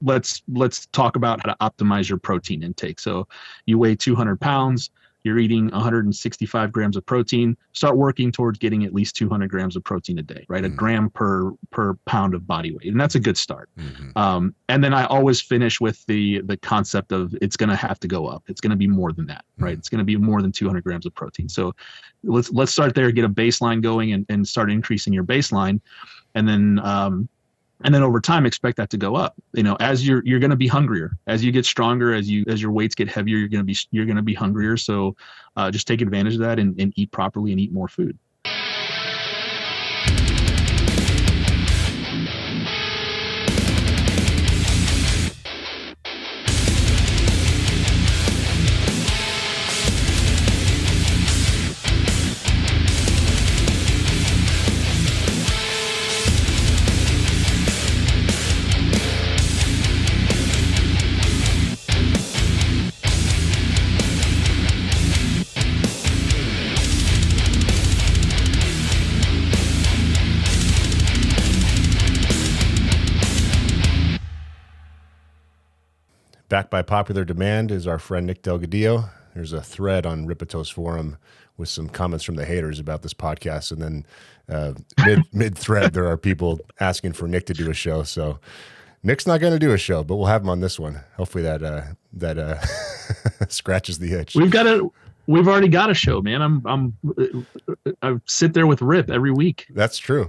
let's talk about how to optimize your protein intake. So you weigh 200 pounds, you're eating 165 grams of protein. Start working towards getting at least 200 grams of protein a day, right? A gram per pound of body weight, and that's a good start. And then I always finish with the concept of it's going to have to go up. It's going to be more than that, right? It's going to be more than 200 grams of protein. So let's start there, get a baseline going, and start increasing your baseline, and then over time, expect that to go up. As you're going to be hungrier, as you get stronger, as your weights get heavier, you're going to be hungrier. So just take advantage of that and eat properly and eat more food. Back by popular demand is our friend Nick Delgadillo. There's a thread on Ripitos Forum with some comments from the haters about this podcast, and then mid thread there are people asking for Nick to do a show. So Nick's not going to do a show, but we'll have him on this one. Hopefully that scratches the itch. We've already got a show, man. I sit there with Rip every week. That's true.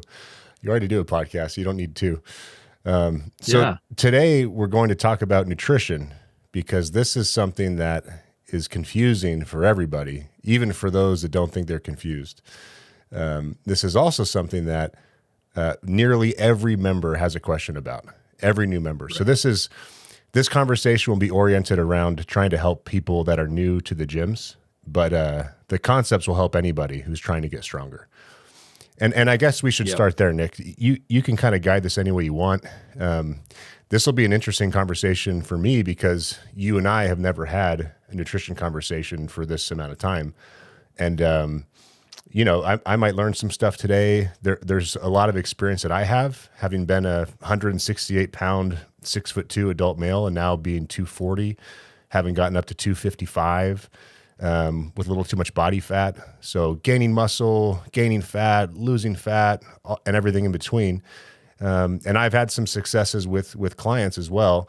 You already do a podcast. You don't need two. Today we're going to talk about nutrition, because this is something that is confusing for everybody, even for those that don't think they're confused. This is also something that nearly every member has a question about, every new member. Right. So this conversation will be oriented around trying to help people that are new to the gyms, but the concepts will help anybody who's trying to get stronger. And I guess we should start there, Nick. You can kind of guide this any way you want. This will be an interesting conversation for me, because you and I have never had a nutrition conversation for this amount of time. And, I might learn some stuff today. There's a lot of experience that I have, having been a 168-pound, 6'2" adult male, and now being 240, having gotten up to 255. With a little too much body fat. So gaining muscle, gaining fat, losing fat, and everything in between. And I've had some successes with clients as well.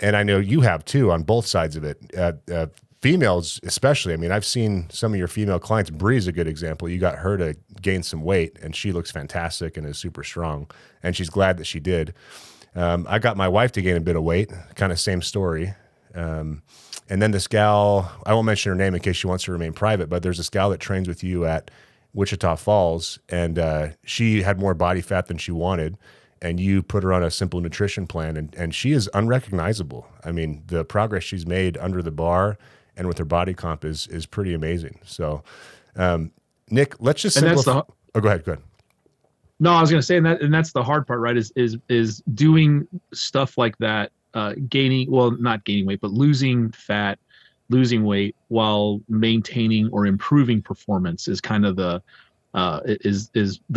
And I know you have too, on both sides of it. Females especially. I mean, I've seen some of your female clients. Bree's a good example. You got her to gain some weight, and she looks fantastic and is super strong. And she's glad that she did. I got my wife to gain a bit of weight, kind of same story. And then this gal, I won't mention her name in case she wants to remain private, but there's this gal that trains with you at Wichita Falls, and she had more body fat than she wanted, and you put her on a simple nutrition plan, and she is unrecognizable. I mean, the progress she's made under the bar and with her body comp is pretty amazing. So, Nick, let's just simplify. Go ahead. No, I was going to say, and that's the hard part, right? Is doing stuff like that. Not gaining weight, but losing fat, losing weight while maintaining or improving performance is kind of the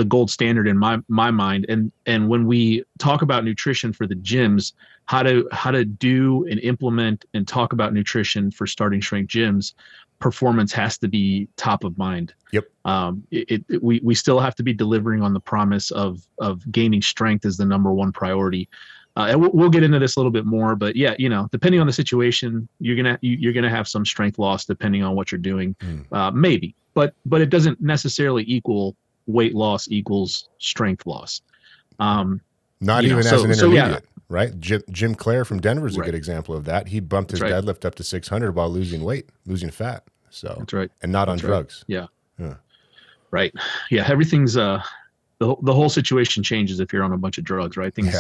gold standard in my mind. And when we talk about nutrition for the gyms, how to do and implement and talk about nutrition for starting strength gyms, performance has to be top of mind. Yep. We still have to be delivering on the promise of gaining strength as the number one priority. And we'll get into this a little bit more, but depending on the situation, you're gonna have some strength loss depending on what you're doing, maybe, but it doesn't necessarily equal weight loss equals strength loss. Not even as an intermediate, right? Jim Clare from Denver is a good example of that. He bumped his deadlift up to 600 while losing weight, losing fat. So that's right, and not on drugs. Yeah, right. Yeah, everything's the whole situation changes if you're on a bunch of drugs, right? Things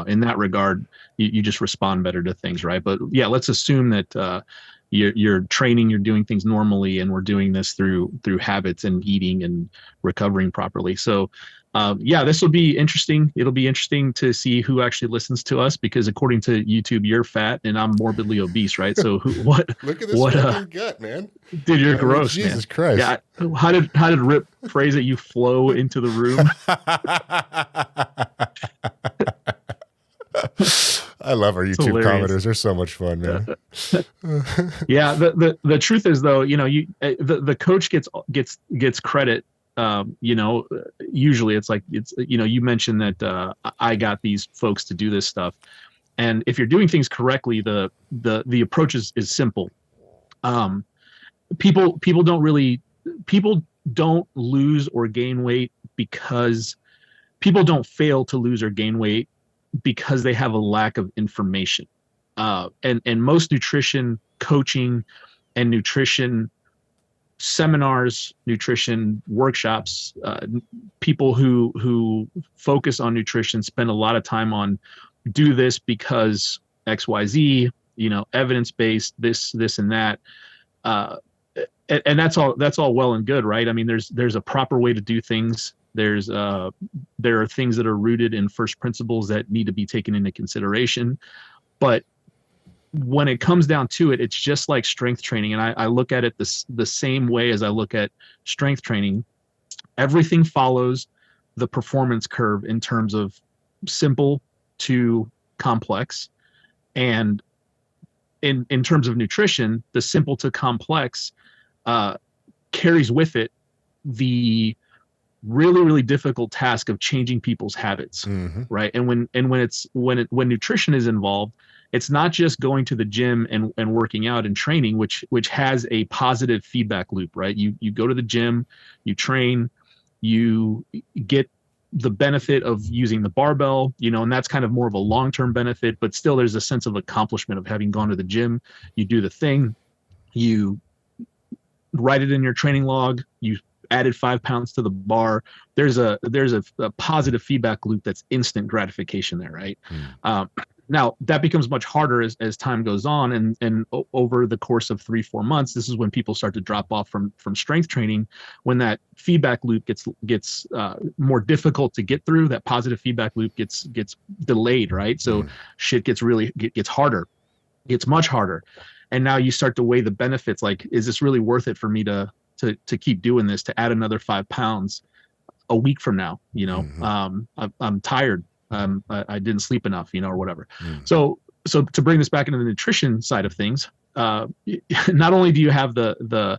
in that regard, you just respond better to things, right? But let's assume that you're training, you're doing things normally, and we're doing this through habits and eating and recovering properly. So this will be interesting. It'll be interesting to see who actually listens to us, because according to YouTube, you're fat and I'm morbidly obese, right? So what? Look at this fucking gut, man. Dude, you're gross, Jesus man. Christ. Yeah. How did Rip phrase it? You flow into the room. I love our It's YouTube hilarious. commenters. They're so much fun, man. Yeah. The truth is though, the coach gets credit. Usually it's like, you mentioned that I got these folks to do this stuff. And if you're doing things correctly, the approach is simple. Um, people don't lose or gain weight because people don't fail to lose or gain weight because they have a lack of information. And most nutrition coaching and nutrition seminars, nutrition workshops, people who focus on nutrition spend a lot of time on do this because XYZ, evidence based, this and that. And that's all well and good, right? I mean, there's a proper way to do things. There are things that are rooted in first principles that need to be taken into consideration. But when it comes down to it, it's just like strength training. And I look at it the same way as I look at strength training. Everything follows the performance curve in terms of simple to complex. And in terms of nutrition, the simple to complex carries with it the really, really difficult task of changing people's habits, right? And when nutrition is involved, it's not just going to the gym and working out and training, which has a positive feedback loop, right? You go to the gym, you train, you get the benefit of using the barbell, and that's kind of more of a long-term benefit, but still there's a sense of accomplishment of having gone to the gym. You do the thing, you write it in your training log, you added 5 pounds to the bar. There's a positive feedback loop that's instant gratification there, right? Now that becomes much harder as time goes on, and over the course of 3-4 months, this is when people start to drop off from strength training. When that feedback loop gets more difficult to get through, that positive feedback loop gets delayed, right? So shit gets harder, gets much harder, and now you start to weigh the benefits. Like, is this really worth it for me to keep doing this, to add another 5 pounds a week from now? I'm tired. I didn't sleep enough, or whatever. So to bring this back into the nutrition side of things, not only do you have the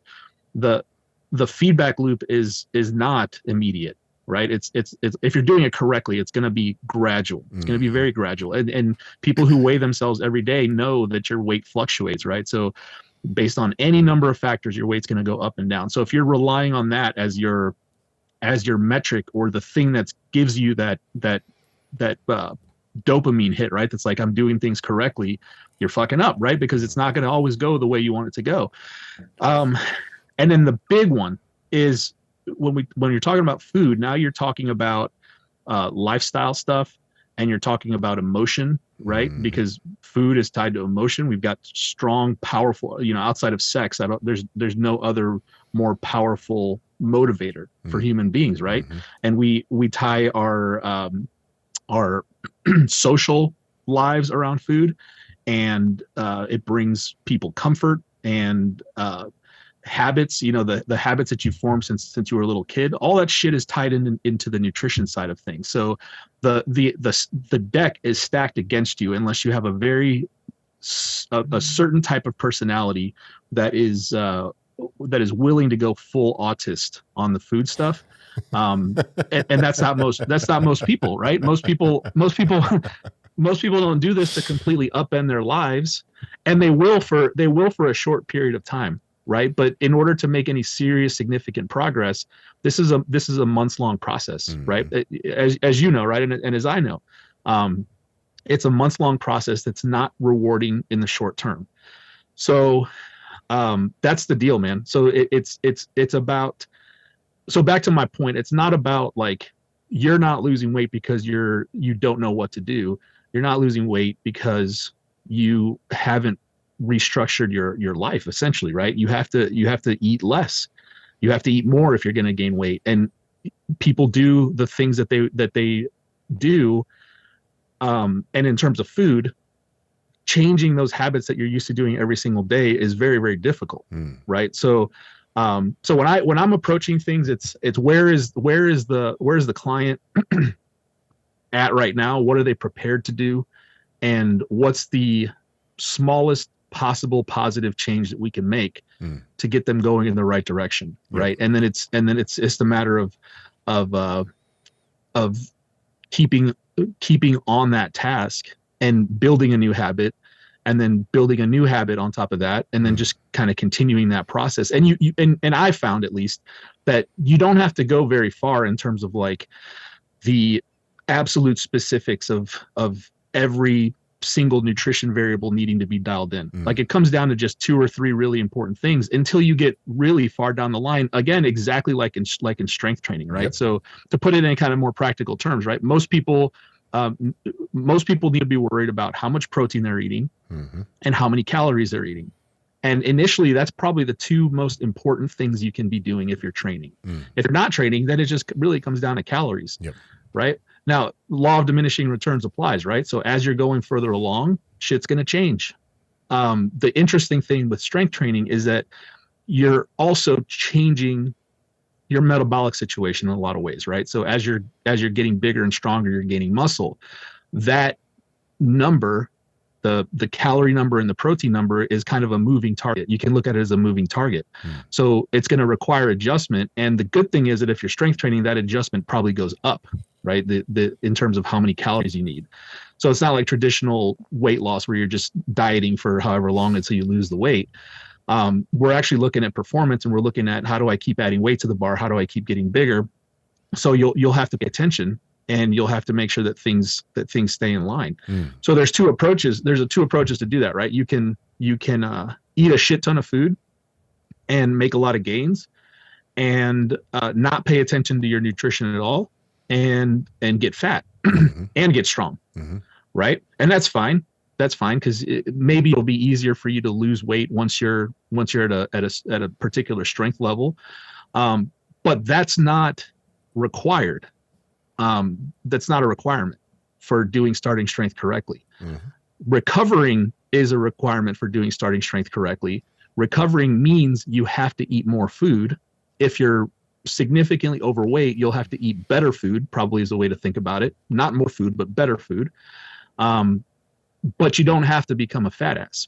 feedback loop is not immediate, right? It's if you're doing it correctly, it's going to be gradual. It's going to be very gradual. And people who weigh themselves every day know that your weight fluctuates, right? So based on any number of factors, your weight's going to go up and down. So if you're relying on that as your metric, or the thing that gives you that dopamine hit, right? That's like, I'm doing things correctly, you're fucking up, right? Because it's not going to always go the way you want it to go. And then the big one is when you're talking about food, now you're talking about lifestyle stuff, and you're talking about emotion, right? Because food is tied to emotion. We've got strong, powerful, outside of sex, there's no other more powerful motivator for human beings, right? And we tie our social lives around food, and it brings people comfort and habits, the habits that you formed since you were a little kid. All that shit is tied into the nutrition side of things. So the deck is stacked against you unless you have a certain type of personality that is willing to go full autist on the food stuff. And that's not most people, right? Most people don't do this to completely upend their lives, and they will for a short period of time, right? But in order to make any serious, significant progress, this is a months-long process, right? As you know, right, and as I know, it's a months-long process that's not rewarding in the short term. So that's the deal, man. So it's about. So back to my point, it's not about like, you're not losing weight because you don't know what to do. You're not losing weight because you haven't restructured your life, essentially, right? You have to eat less. You have to eat more if you're going to gain weight. And people do the things that they do. And in terms of food, changing those habits that you're used to doing every single day is very, very difficult, right? So when I'm approaching things, it's where is the client at right now? What are they prepared to do? and what's the smallest possible positive change that we can make to get them going in the right direction, right? And then it's the matter of keeping on that task and building a new habit, and then building a new habit on top of that, and then just kind of continuing that process. And and I found, at least, that you don't have to go very far in terms of like the absolute specifics of every single nutrition variable needing to be dialed in. Like, it comes down to just 2 or 3 really important things until you get really far down the line. Again, exactly like in strength training, right? So to put it in kind of more practical terms, right? Most people need to be worried about how much protein they're eating and how many calories they're eating. And initially, that's probably the 2 most important things you can be doing if you're training. If you're not training, then it just really comes down to calories, right? Now, law of diminishing returns applies, right? So as you're going further along, shit's going to change. The interesting thing with strength training is that you're also changing your metabolic situation in a lot of ways, right? So as you're getting bigger and stronger, you're gaining muscle. That number, the calorie number and the protein number, is kind of a moving target. You can look at it as a moving target. So it's going to require adjustment. And the good thing is that if you're strength training, that adjustment probably goes up, right? In terms of how many calories you need. So it's not like traditional weight loss where you're just dieting for however long until you lose the weight. We're actually looking at performance, and we're looking at, how do I keep adding weight to the bar? How do I keep getting bigger? So you'll have to pay attention, and you'll have to make sure that things stay in line. So there's 2 approaches. There's 2 approaches to do that, right? You can eat a shit ton of food and make a lot of gains, and not pay attention to your nutrition at all, and get fat and get strong, right? And that's fine. That's fine, because maybe it'll be easier for you to lose weight once you're at a particular strength level, but that's not required. That's not a requirement for doing starting strength correctly. Recovering is a requirement for doing starting strength correctly. Recovering means you have to eat more food. If you're significantly overweight, you'll have to eat better food, probably is the way to think about it. Not more food, but better food. But you don't have to become a fat ass.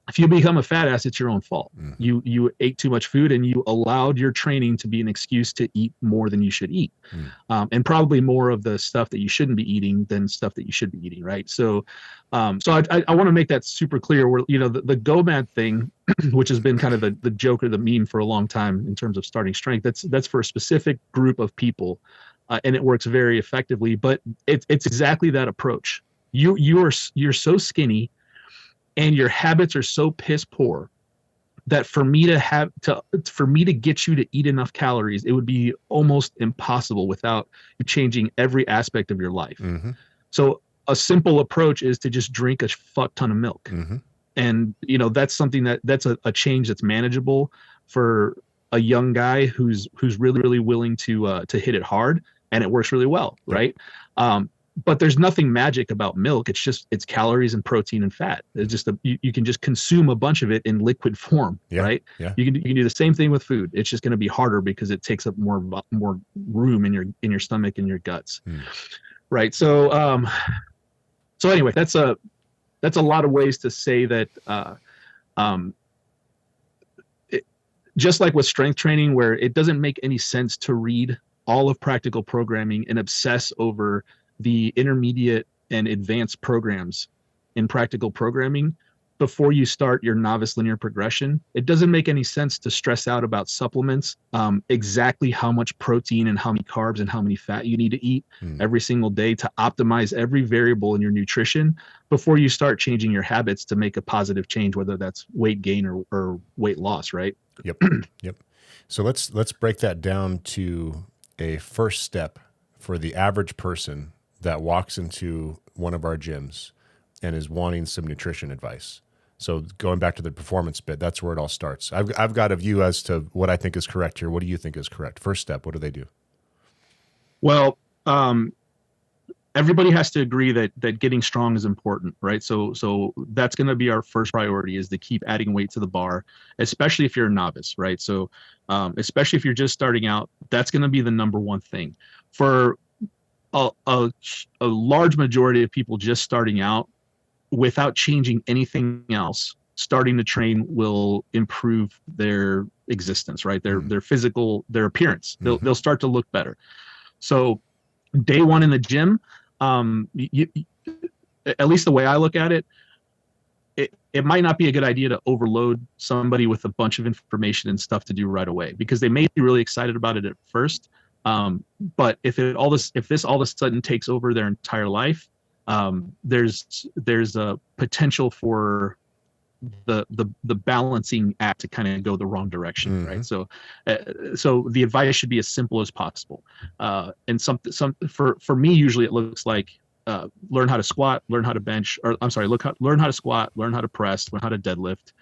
If you become a fat ass, it's your own fault. You ate too much food, and you allowed your training to be an excuse to eat more than you should eat, and probably more of the stuff that you shouldn't be eating than stuff that you should be eating, right? So, I want to make that super clear. Where the GOMAD thing, which has been kind of the joke or the meme for a long time in terms of starting strength, that's for a specific group of people, and it works very effectively. But it's exactly that approach. You're so skinny, and your habits are so piss poor, that for me to get you to eat enough calories, it would be almost impossible without you changing every aspect of your life. So a simple approach is to just drink a fuck ton of milk, and that's something that's a change that's manageable for a young guy who's really, really willing to hit it hard, and it works really well, right? But there's nothing magic about milk. It's calories and protein and fat. It's just you can just consume a bunch of it in liquid form, right? You can do the same thing with food. It's just going to be harder because it takes up more room in your stomach and your guts, right? So anyway, that's a lot of ways to say that. Just like with strength training, where it doesn't make any sense to read all of practical programming and obsess over the intermediate and advanced programs in practical programming before you start your novice linear progression. It doesn't make any sense to stress out about supplements, exactly how much protein and how many carbs and how many fat you need to eat every single day to optimize every variable in your nutrition before you start changing your habits to make a positive change, whether that's weight gain or weight loss, right? Yep. So let's break that down to a first step for the average person that walks into one of our gyms and is wanting some nutrition advice. So going back to the performance bit, that's where it all starts. I've got a view as to what I think is correct here. What do you think is correct? First step, what do they do? Well, everybody has to agree that getting strong is important, right? So that's going to be our first priority, is to keep adding weight to the bar, especially if you're a novice, right? So especially if you're just starting out, that's going to be the number one thing. For a large majority of people just starting out, without changing anything else, starting to train will improve their existence, right? Their physical, their appearance. They'll start to look better. So day one in the gym, at least the way I look at it, it might not be a good idea to overload somebody with a bunch of information and stuff to do right away, because they may be really excited about it at first. But if this all of a sudden takes over their entire life, there's a potential for the balancing act to kind of go the wrong direction, right? So the advice should be as simple as possible. And for me, usually it looks like learn how to squat, learn how to bench, or I'm sorry, learn how to squat, learn how to press, learn how to deadlift.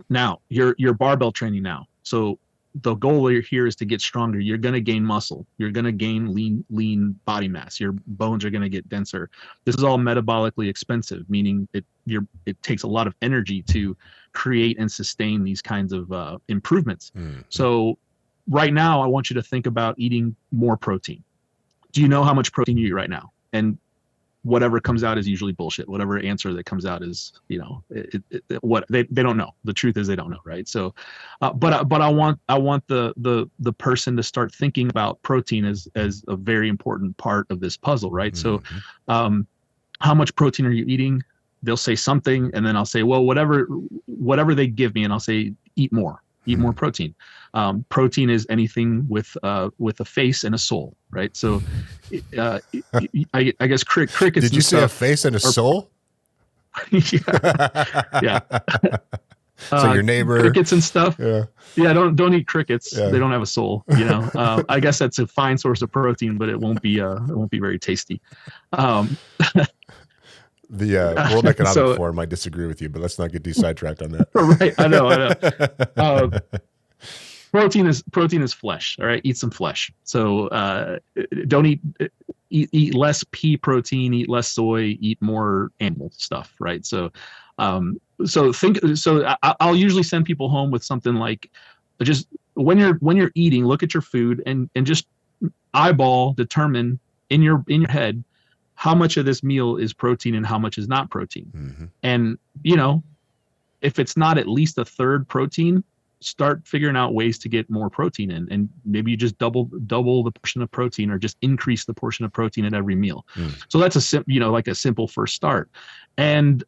Now you're barbell training now, so the goal here is to get stronger. You're going to gain muscle. You're going to gain lean body mass. Your bones are going to get denser. This is all metabolically expensive, meaning it takes a lot of energy to create and sustain these kinds of improvements. So right now, I want you to think about eating more protein. Do you know how much protein you eat right now? And whatever comes out is usually bullshit. Whatever answer that comes out is, what they don't know. The truth is they don't know, right? So, but I want the person to start thinking about protein as a very important part of this puzzle, right? So, how much protein are you eating? They'll say something, and then I'll say, well, whatever they give me, and I'll say, eat more. Eat more protein. Protein is anything with a face and a soul, right? So, I guess crickets. Did you say a face and a soul? Yeah. So your neighbor, crickets and stuff. Yeah. Don't eat crickets. Yeah. They don't have a soul. I guess that's a fine source of protein, but it won't be very tasty. The World Economic Forum might disagree with you, but let's not get sidetracked on that. Right, I know. Protein is flesh. All right, eat some flesh. So don't eat less pea protein, eat less soy, eat more animal stuff. Right. So I'll usually send people home with something like, just when you're eating, look at your food and just determine in your head how much of this meal is protein and how much is not protein. And, if it's not at least a third protein, start figuring out ways to get more protein in. And maybe you just double the portion of protein, or just increase the portion of protein at every meal. So that's a simple first start. And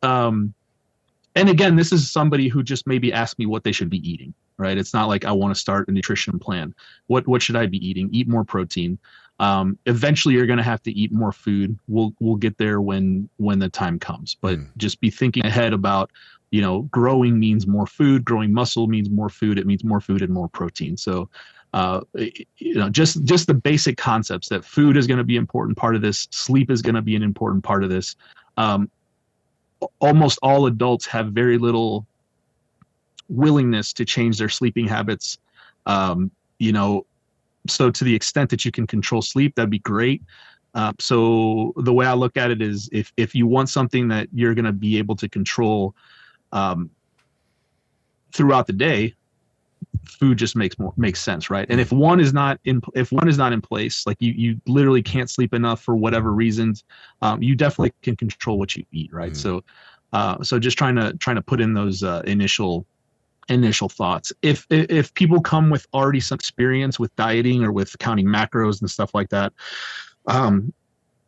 again, this is somebody who just maybe asked me what they should be eating, right? It's not like I want to start a nutrition plan. What should I be eating? Eat more protein. Eventually you're going to have to eat more food. We'll get there when the time comes, but just be thinking ahead about, growing means more food, growing muscle means more food. It means more food and more protein. So, just the basic concepts that food is going to be an important part of this. Sleep is going to be an important part of this. Almost all adults have very little willingness to change their sleeping habits. So to the extent that you can control sleep, that'd be great. So the way I look at it is, if you want something that you're going to be able to control throughout the day, food just makes sense, right? And if one is not in place, like you literally can't sleep enough for whatever reasons, you definitely can control what you eat, right? So just trying to put in those initial thoughts. If people come with already some experience with dieting or with counting macros and stuff like that,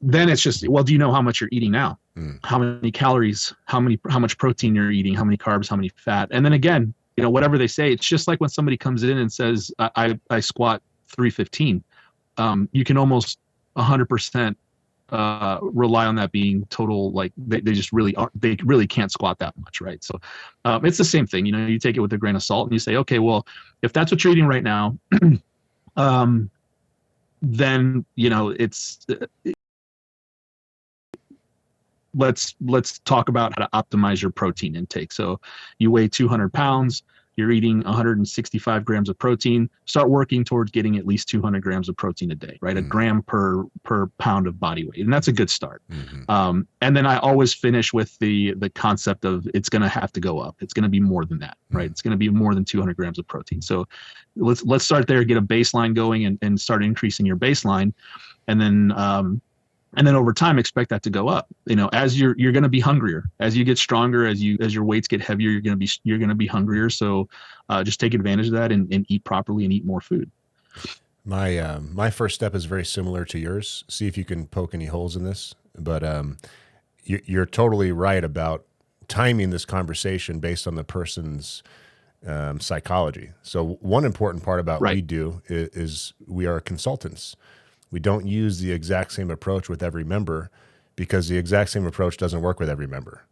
then it's just, well, do you know how much you're eating now? How many calories, how much protein you're eating, how many carbs, how many fat? And then again, whatever they say, it's just like when somebody comes in and says, I squat 315. You can almost 100% rely on that being total, like they just really are, they really can't squat that much, right? So it's the same thing. You take it with a grain of salt and you say, okay, well, if that's what you're eating right now, then it's let's talk about how to optimize your protein intake. So you weigh 200 pounds, you're eating 165 grams of protein. Start working towards getting at least 200 grams of protein a day, right? A gram per pound of body weight. And that's a good start. And then I always finish with the concept of it's going to have to go up. It's going to be more than that, right? It's going to be more than 200 grams of protein. So let's start there, get a baseline going and start increasing your baseline. And then And then over time, expect that to go up. As you're going to be hungrier, as you get stronger, as your weights get heavier, you're going to be hungrier. So just take advantage of that and eat properly and eat more food. My first step is very similar to yours. See if you can poke any holes in this. But you're totally right about timing this conversation based on the person's psychology. So one important part about what we do is we are consultants. We don't use the exact same approach with every member because the exact same approach doesn't work with every member.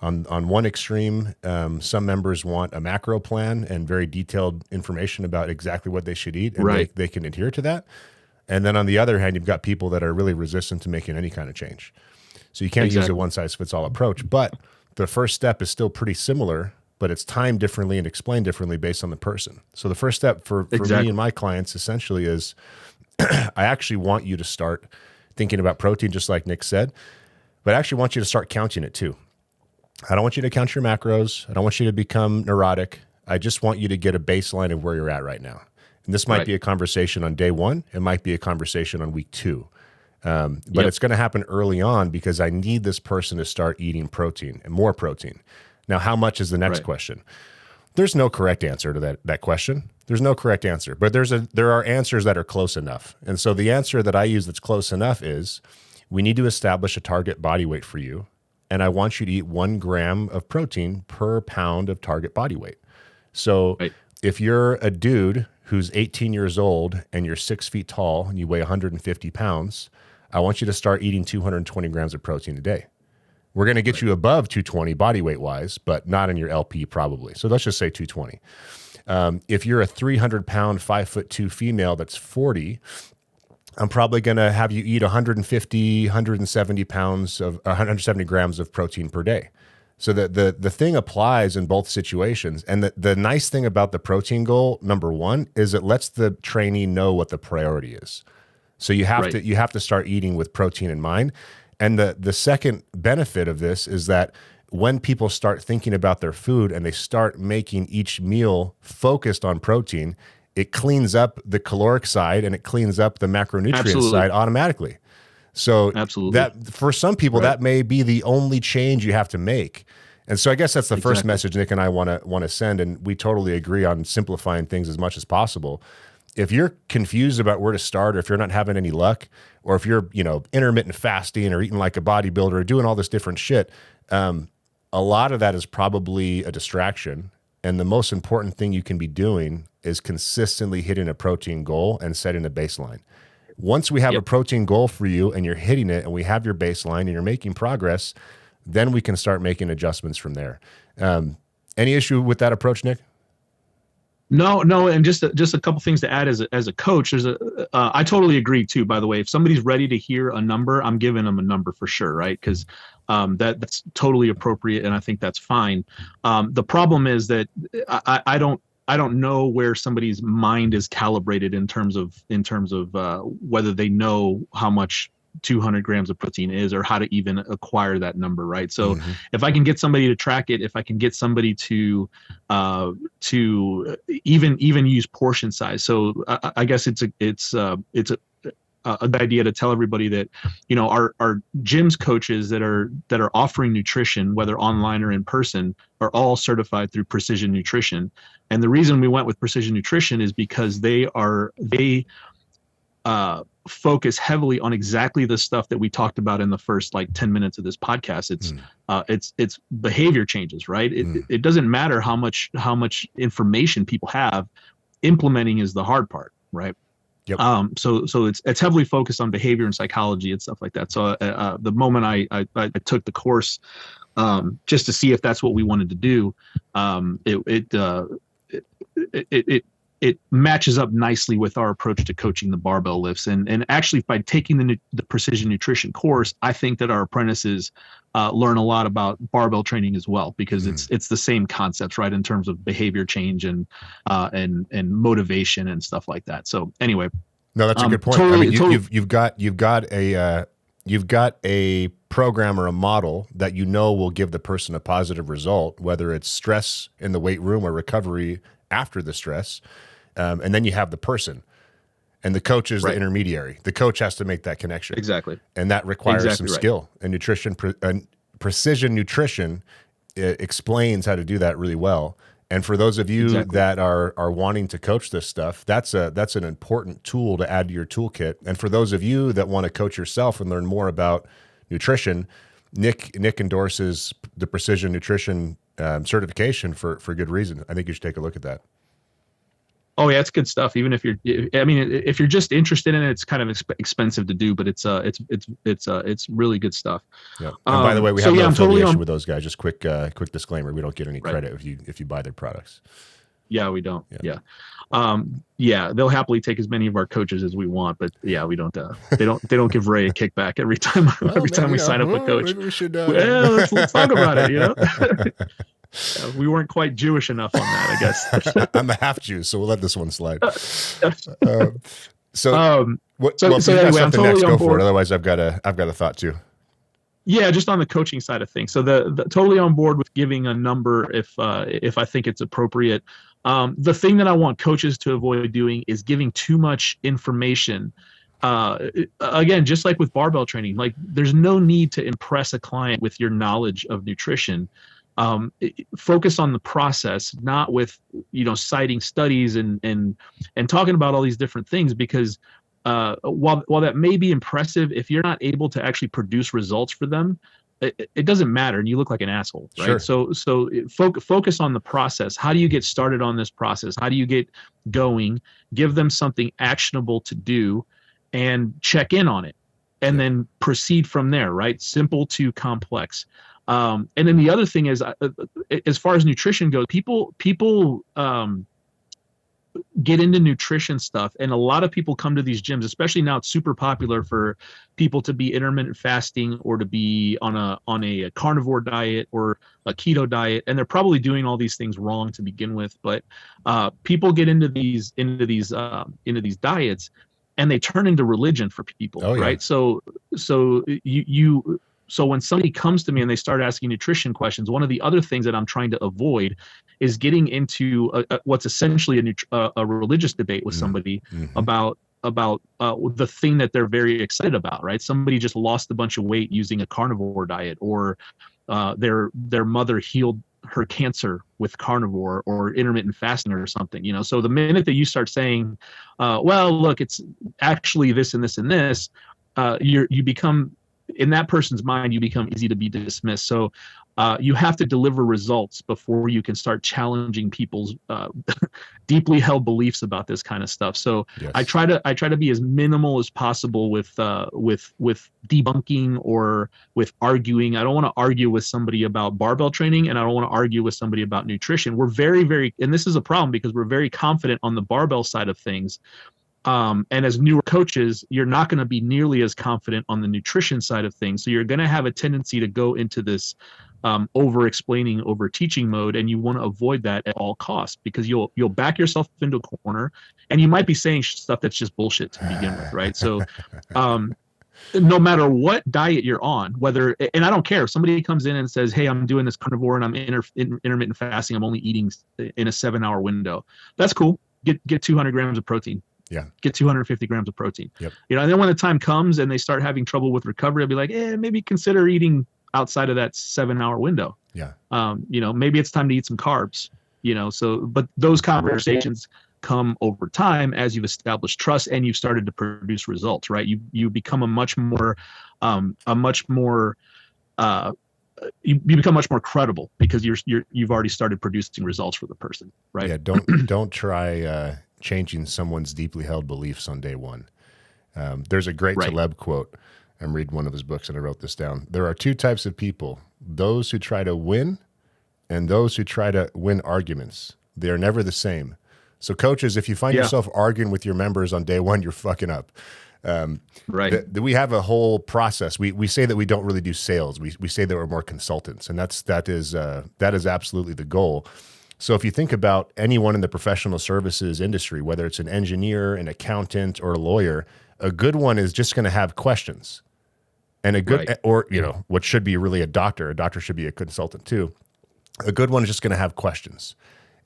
On one extreme, some members want a macro plan and very detailed information about exactly what they should eat, and they can adhere to that. And then on the other hand, you've got people that are really resistant to making any kind of change. So you can't use a one-size-fits-all approach. But the first step is still pretty similar, but it's timed differently and explained differently based on the person. So the first step for me and my clients essentially is I actually want you to start thinking about protein, just like Nick said, but I actually want you to start counting it too. I don't want you to count your macros. I don't want you to become neurotic. I just want you to get a baseline of where you're at right now. And this might be a conversation on day one. It might be a conversation on week 2. But it's going to happen early on because I need this person to start eating protein and more protein. Now, how much is the next question? There's no correct answer to that question. There's no correct answer, but there are answers that are close enough. And so the answer that I use that's close enough is we need to establish a target body weight for you. And I want you to eat 1 gram of protein per pound of target body weight. So if you're a dude who's 18 years old and you're 6 feet tall and you weigh 150 pounds, I want you to start eating 220 grams of protein a day. We're going to get you above 220 body weight wise, but not in your LP probably. So let's just say 220. If you're a 300 pound, 5'2" female that's 40, I'm probably going to have you eat 150, 170 pounds of 170 grams of protein per day. So the thing applies in both situations. And the nice thing about the protein goal, number one, is it lets the trainee know what the priority is. So you have to start eating with protein in mind. And the second benefit of this is that when people start thinking about their food and they start making each meal focused on protein, it cleans up the caloric side and it cleans up the macronutrient side automatically. So that for some people, that may be the only change you have to make. And so I guess that's the first message Nick and I want to send. And we totally agree on simplifying things as much as possible. If you're confused about where to start, or if you're not having any luck, or if you're, intermittent fasting or eating like a bodybuilder or doing all this different shit, a lot of that is probably a distraction. And the most important thing you can be doing is consistently hitting a protein goal and setting a baseline. Once we have a protein goal for you and you're hitting it and we have your baseline and you're making progress, then we can start making adjustments from there. Any issue with that approach, Nick? No, and just a couple things to add as a coach. I totally agree too. By the way, if somebody's ready to hear a number, I'm giving them a number for sure, right? Because that's totally appropriate, and I think that's fine. The problem is that I don't know where somebody's mind is calibrated in terms of whether they know how much 200 grams of protein is or how to even acquire that number, right? So if I can get somebody to track it, if I can get somebody to even use portion size. So I guess it's a good idea to tell everybody that, our gyms coaches that are offering nutrition, whether online or in person, are all certified through Precision Nutrition. And the reason we went with Precision Nutrition is because they focus heavily on exactly the stuff that we talked about in the first 10 minutes of this podcast. It's behavior changes, right? It doesn't matter how much information people have. Implementing is the hard part, right? Yep. So it's heavily focused on behavior and psychology and stuff like that. So the moment I took the course, just to see if that's what we wanted to do, it matches up nicely with our approach to coaching the barbell lifts. And actually, by taking the Precision Nutrition course, I think that our apprentices learn a lot about barbell training as well, because it's the same concepts, right, in terms of behavior change and motivation and stuff like that. So anyway, no, that's a good point. You've got a program or a model that will give the person a positive result, whether it's stress in the weight room or recovery after the stress. And then you have the person. and the coach is the Right. intermediary. The coach has to make that connection. Exactly. And that requires Exactly some right. skill. And precision nutrition explains how to do that really well. And for those of you Exactly. that are wanting to coach this stuff, that's an important tool to add to your toolkit. And for those of you that want to coach yourself and learn more about nutrition, Nick endorses the precision nutrition certification for good reason. I think you should take a look at that. Oh yeah, it's good stuff. Even if if you're just interested in it, it's kind of expensive to do, but it's really good stuff. Yeah. And by the way, we have no I'm affiliation totally with those guys. Just quick disclaimer: we don't get any Right. credit if you buy their products. Yeah, we don't. Yeah. They'll happily take as many of our coaches as we want, but yeah, we don't. They don't give Ray a kickback every time we sign up a coach. Maybe we should. Let's talk about it. We weren't quite Jewish enough on that, I guess. I'm a half Jew, so we'll let this one slide. If anyway, you got something totally next, go board. for it. Otherwise, I've got a thought too. Yeah, just on the coaching side of things. So the totally on board with giving a number if I think it's appropriate. The thing that I want coaches to avoid doing is giving too much information. Again, just like with barbell training, like there's no need to impress a client with your knowledge of nutrition. Focus on the process, not with citing studies and talking about all these different things, because while that may be impressive, if you're not able to actually produce results for them, it doesn't matter, and you look like an asshole, right? Sure. So focus on the process. How do you get started on this process? How do you get going? Give them something actionable to do, and check in on it, and then proceed from there. Right? Simple to complex. And then the other thing is, as far as nutrition goes, people get into nutrition stuff, and a lot of people come to these gyms, especially now. It's super popular for people to be intermittent fasting or to be on a carnivore diet or a keto diet, and they're probably doing all these things wrong to begin with. But people get into these diets, and they turn into religion for people, right? So when somebody comes to me and they start asking nutrition questions, one of the other things that I'm trying to avoid is getting into what's essentially a religious debate with somebody about the thing that they're very excited about, right? Somebody just lost a bunch of weight using a carnivore diet, or their mother healed her cancer with carnivore or intermittent fasting or something. So the minute that you start saying, well, look, it's actually this and this and this, you become, in that person's mind, you become easy to be dismissed. So you have to deliver results before you can start challenging people's deeply held beliefs about this kind of stuff. So yes. I try to be as minimal as possible with debunking or with arguing. I don't want to argue with somebody about barbell training, and I don't want to argue with somebody about nutrition. We're very, very, and this is a problem because we're very confident on the barbell side of things. And as newer coaches, you're not going to be nearly as confident on the nutrition side of things. So you're going to have a tendency to go into this over-explaining, over-teaching mode, and you want to avoid that at all costs, because you'll back yourself into a corner, and you might be saying stuff that's just bullshit to begin with, right? So no matter what diet you're on, whether, and I don't care if somebody comes in and says, hey, I'm doing this carnivore and I'm intermittent fasting, I'm only eating in a 7-hour window. That's cool. Get 200 grams of protein. Yeah. Get 250 grams of protein. Yep. And then when the time comes and they start having trouble with recovery, I'll be like, maybe consider eating outside of that 7-hour window. Yeah. Maybe it's time to eat some carbs, but those conversations come over time as you've established trust and you've started to produce results, right? You become you become much more credible because you've already started producing results for the person, right? Yeah. Don't try, changing someone's deeply held beliefs on day one. There's a great Taleb quote. I'm reading one of his books and I wrote this down. There are two types of people: those who try to win and those who try to win arguments. They are never the same. So coaches, if you find yourself arguing with your members on day one, you're fucking up. Right. We have a whole process. We say that we don't really do sales. We say that we're more consultants, and that is absolutely the goal. So if you think about anyone in the professional services industry, whether it's an engineer, an accountant, or a lawyer, a good one is just going to have questions. And a good, or, what should be really a doctor should be a consultant too. A good one is just going to have questions.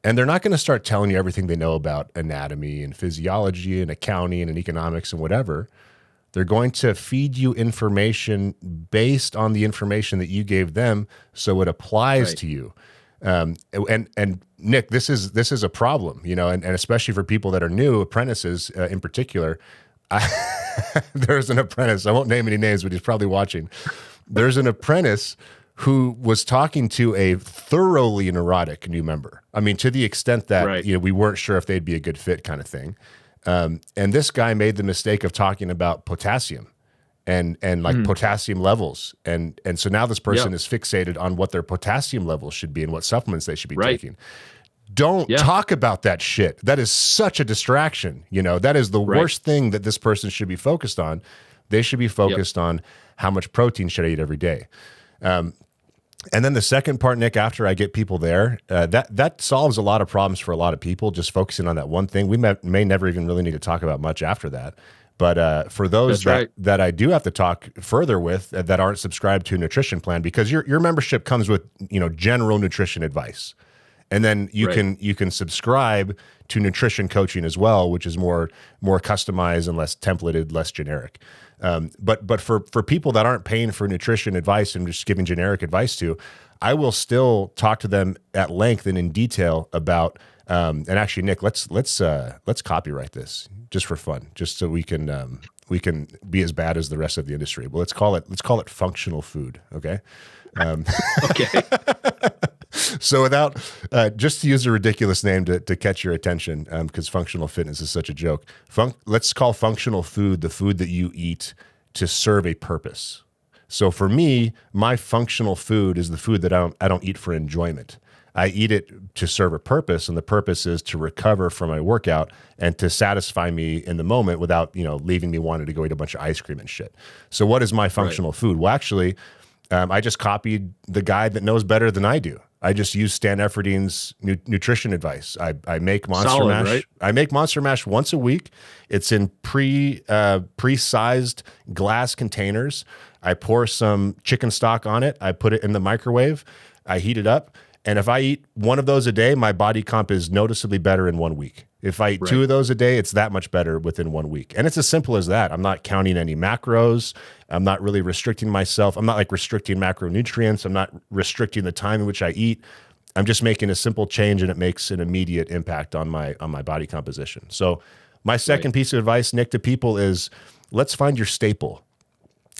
And they're not going to start telling you everything they know about anatomy and physiology and accounting and economics and whatever. They're going to feed you information based on the information that you gave them, so it applies to you. And Nick, this is a problem, and especially for people that are new apprentices in particular. There's an apprentice. I won't name any names, but he's probably watching. There's an apprentice who was talking to a thoroughly neurotic new member. I mean, to the extent that we weren't sure if they'd be a good fit, kind of thing. And this guy made the mistake of talking about potassium and like potassium levels. And so now this person is fixated on what their potassium levels should be and what supplements they should be taking. Don't talk about that shit. That is such a distraction. That is the worst thing that this person should be focused on. They should be focused on how much protein should I eat every day. And then the second part, Nick, after I get people there, that solves a lot of problems for a lot of people, just focusing on that one thing. We may never even really need to talk about much after that. But for those that I do have to talk further with that aren't subscribed to a nutrition plan, because your membership comes with general nutrition advice. And then you can subscribe to nutrition coaching as well, which is more customized and less templated, less generic. But for people that aren't paying for nutrition advice and just giving generic advice to, I will still talk to them at length and in detail about. And actually, Nick, let's copyright this just for fun, just so we can be as bad as the rest of the industry. Well, let's call it functional food. Okay. Okay. So without, just to use a ridiculous name to catch your attention, because functional fitness is such a joke. Let's call functional food the food that you eat to serve a purpose. So for me, my functional food is the food that I don't eat for enjoyment. I eat it to serve a purpose, and the purpose is to recover from my workout and to satisfy me in the moment without leaving me wanting to go eat a bunch of ice cream and shit. So what is my functional food? Well, actually, I just copied the guy that knows better than I do. I just use Stan Efferding's nutrition advice. I make Monster Mash. Right? I make Monster Mash once a week. It's in pre-sized glass containers. I pour some chicken stock on it. I put it in the microwave. I heat it up. And if I eat one of those a day, my body comp is noticeably better in 1 week. If I eat two of those a day, it's that much better within 1 week. And it's as simple as that. I'm not counting any macros. I'm not really restricting myself. I'm not like restricting macronutrients. I'm not restricting the time in which I eat. I'm just making a simple change, and it makes an immediate impact on my body composition. So my second piece of advice, Nick, to people is let's find your staple.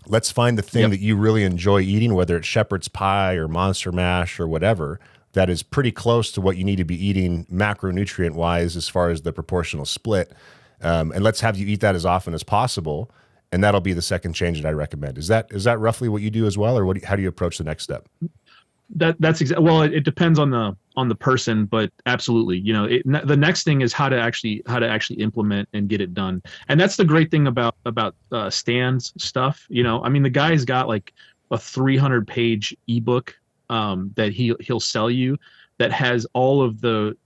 Let's find the thing that you really enjoy eating, whether it's shepherd's pie or Monster Mash or whatever, that is pretty close to what you need to be eating macronutrient-wise as far as the proportional split. And let's have you eat that as often as possible, and that'll be the second change that I recommend. Is that roughly what you do as well, or how do you approach the next step? That's exactly. Well, it depends on the person, but absolutely, the next thing is how to actually implement and get it done. And that's the great thing about Stan's stuff. I mean, the guy's got like a 300-page ebook that he'll sell you that has all of the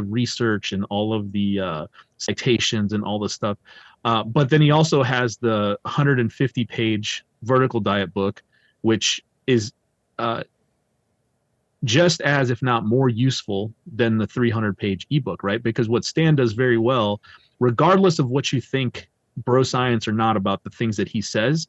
research and all of the citations and all the stuff. But then he also has the 150-page vertical diet book, which is just as, if not more useful than the 300-page ebook, right? Because what Stan does very well, regardless of what you think bro science or not about the things that he says,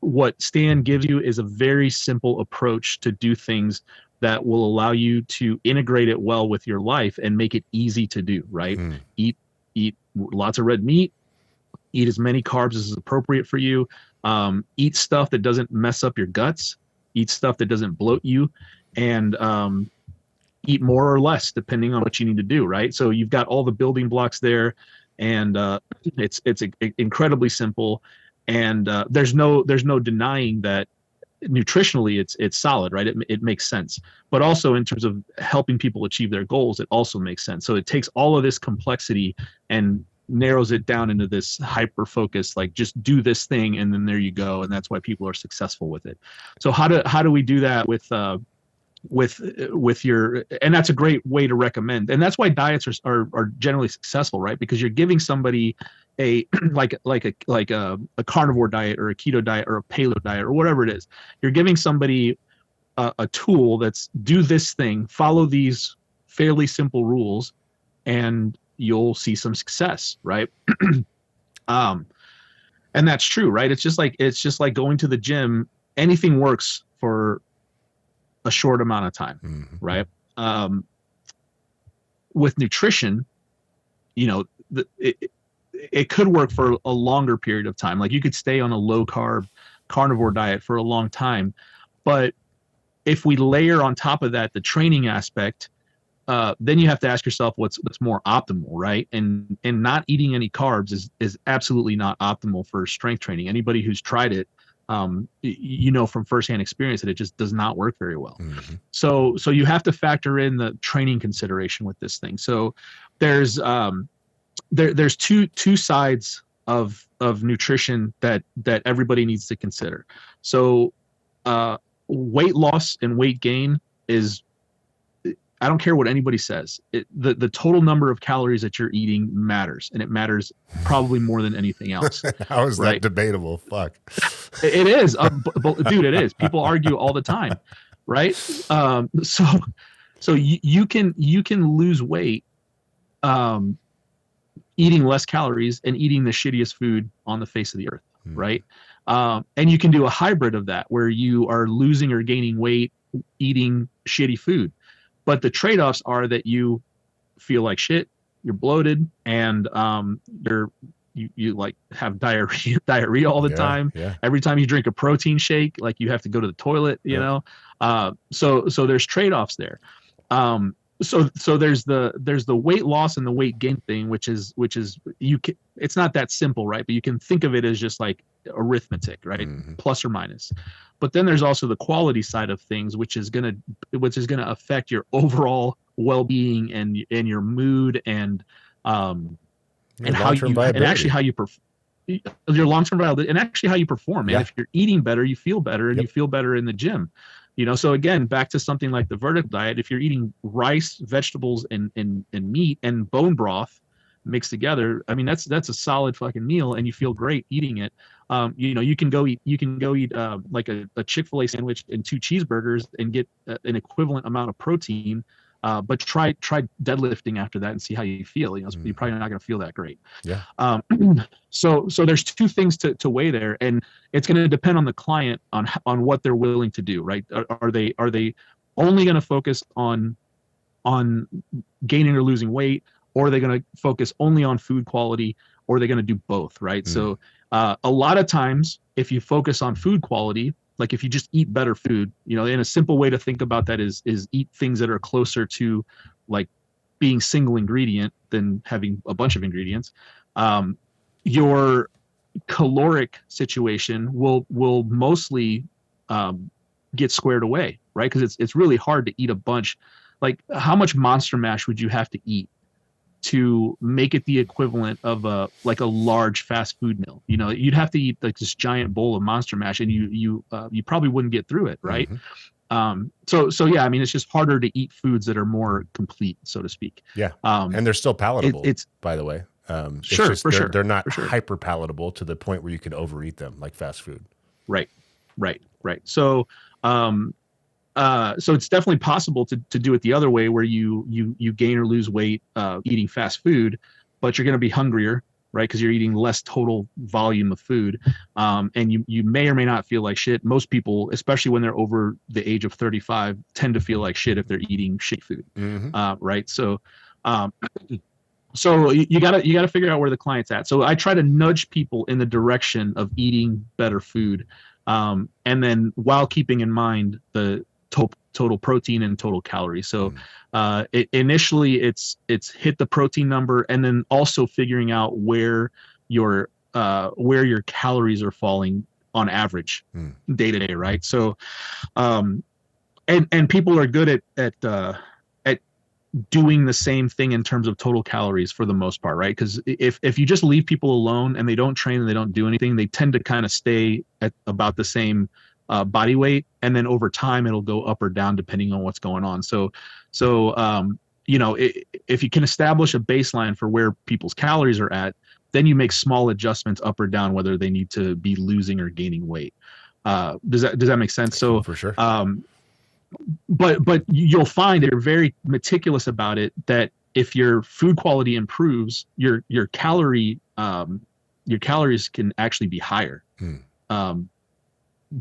what Stan gives you is a very simple approach to do things that will allow you to integrate it well with your life and make it easy to do, right? Eat lots of red meat, eat as many carbs as is appropriate for you, eat stuff that doesn't mess up your guts, eat stuff that doesn't bloat you, and eat more or less depending on what you need to do, right? So you've got all the building blocks there, and it's incredibly simple, and there's no denying that nutritionally it's solid, right? It makes sense, but also in terms of helping people achieve their goals, it also makes sense. So it takes all of this complexity and narrows it down into this hyper focus, like just do this thing and then there you go, and that's why people are successful with it. So how do we do that with your, and that's a great way to recommend, and that's why diets are generally successful, right? Because you're giving somebody a like a carnivore diet or a keto diet or a paleo diet or whatever it is. You're giving somebody a tool that's do this thing, follow these fairly simple rules, and you'll see some success, right? um, and that's true, right? It's just like going to the gym. Anything works for a short amount of time, right? With nutrition, you know, it could work for a longer period of time. Like you could stay on a low carb carnivore diet for a long time, but if we layer on top of that the training aspect, then you have to ask yourself what's more optimal, right? And not eating any carbs is absolutely not optimal for strength training. Anybody who's tried it, you know from firsthand experience that it just does not work very well. So you have to factor in the training consideration with this thing. So there's two sides of nutrition that everybody needs to consider. So weight loss and weight gain is, I don't care what anybody says. The total number of calories that you're eating matters, and it matters probably more than anything else. How is that debatable? Fuck. It is, dude. It is. People argue all the time, right? So you can lose weight, eating less calories and eating the shittiest food on the face of the earth, right? And you can do a hybrid of that where you are losing or gaining weight eating shitty food. But the trade-offs are that you feel like shit, you're bloated, and you like have diarrhea all the time. Yeah. Every time you drink a protein shake, like you have to go to the toilet, you know? So there's trade-offs there. So there's the weight loss and the weight gain thing, which is it's not that simple, right? But you can think of it as just like arithmetic, right? Plus or minus. But then there's also the quality side of things, which is gonna affect your overall well-being and your mood and how you viability. And actually how you your long-term viability and actually how you perform. And if you're eating better, you feel better, and you feel better in the gym. You know, so again, back to something like the vertical diet, if you're eating rice, vegetables, and meat and bone broth mixed together, I mean, that's a solid fucking meal, and you feel great eating it. You know, you can go eat like a Chick-fil-A sandwich and 2 cheeseburgers and get an equivalent amount of protein. But try deadlifting after that and see how you feel. You know, you're probably not going to feel that great. Yeah. So there's 2 things to weigh there, and it's going to depend on the client on what they're willing to do. Right? Are they only going to focus on gaining or losing weight, or are they going to focus only on food quality, or are they going to do both? Right? So a lot of times, if you focus on food quality, like if you just eat better food, you know, and a simple way to think about that is eat things that are closer to like being single ingredient than having a bunch of ingredients. Your caloric situation will mostly get squared away, right? Because it's really hard to eat a bunch. Like how much Monster Mash would you have to eat to make it the equivalent of a large fast food meal? You know, you'd have to eat like this giant bowl of Monster Mash, and you probably wouldn't get through it, right? So yeah, I mean, it's just harder to eat foods that are more complete, so to speak. Yeah, and they're still palatable. It's by the way, sure, they're not hyper palatable to the point where you can overeat them like fast food. Right. So so it's definitely possible to do it the other way, where you gain or lose weight eating fast food, but you're going to be hungrier, right? Because you're eating less total volume of food, and you may or may not feel like shit. Most people, especially when they're over the age of 35, tend to feel like shit if they're eating shit food, right? So you gotta figure out where the client's at. So I try to nudge people in the direction of eating better food, and then while keeping in mind the total protein and total calories. So initially it's hit the protein number, and then also figuring out where your calories are falling on average day to day, right? So and people are good at doing the same thing in terms of total calories for the most part, right? Because if you just leave people alone and they don't train and they don't do anything, they tend to kind of stay at about the same body weight, and then over time it'll go up or down depending on what's going on. So you know, if you can establish a baseline for where people's calories are at, then you make small adjustments up or down whether they need to be losing or gaining weight. Does that make sense? So for sure. but you'll find they're very meticulous about it, that if your food quality improves, your calories can actually be higher. Hmm.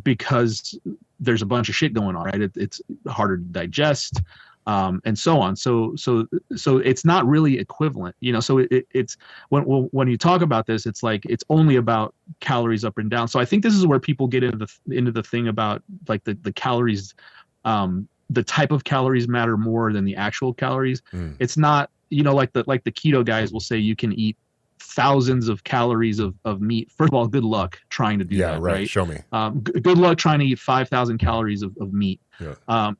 Because there's a bunch of shit going on, right? It's harder to digest, and so on. So it's not really equivalent, So it's when you talk about this, it's like it's only about calories up and down. So I think this is where people get into the thing about like the calories, the type of calories matter more than the actual calories. It's not, like the keto guys will say you can eat thousands of calories of meat. First of all, good luck trying to do that, right? Show me. Good luck trying to eat 5,000 calories of meat. Yeah. I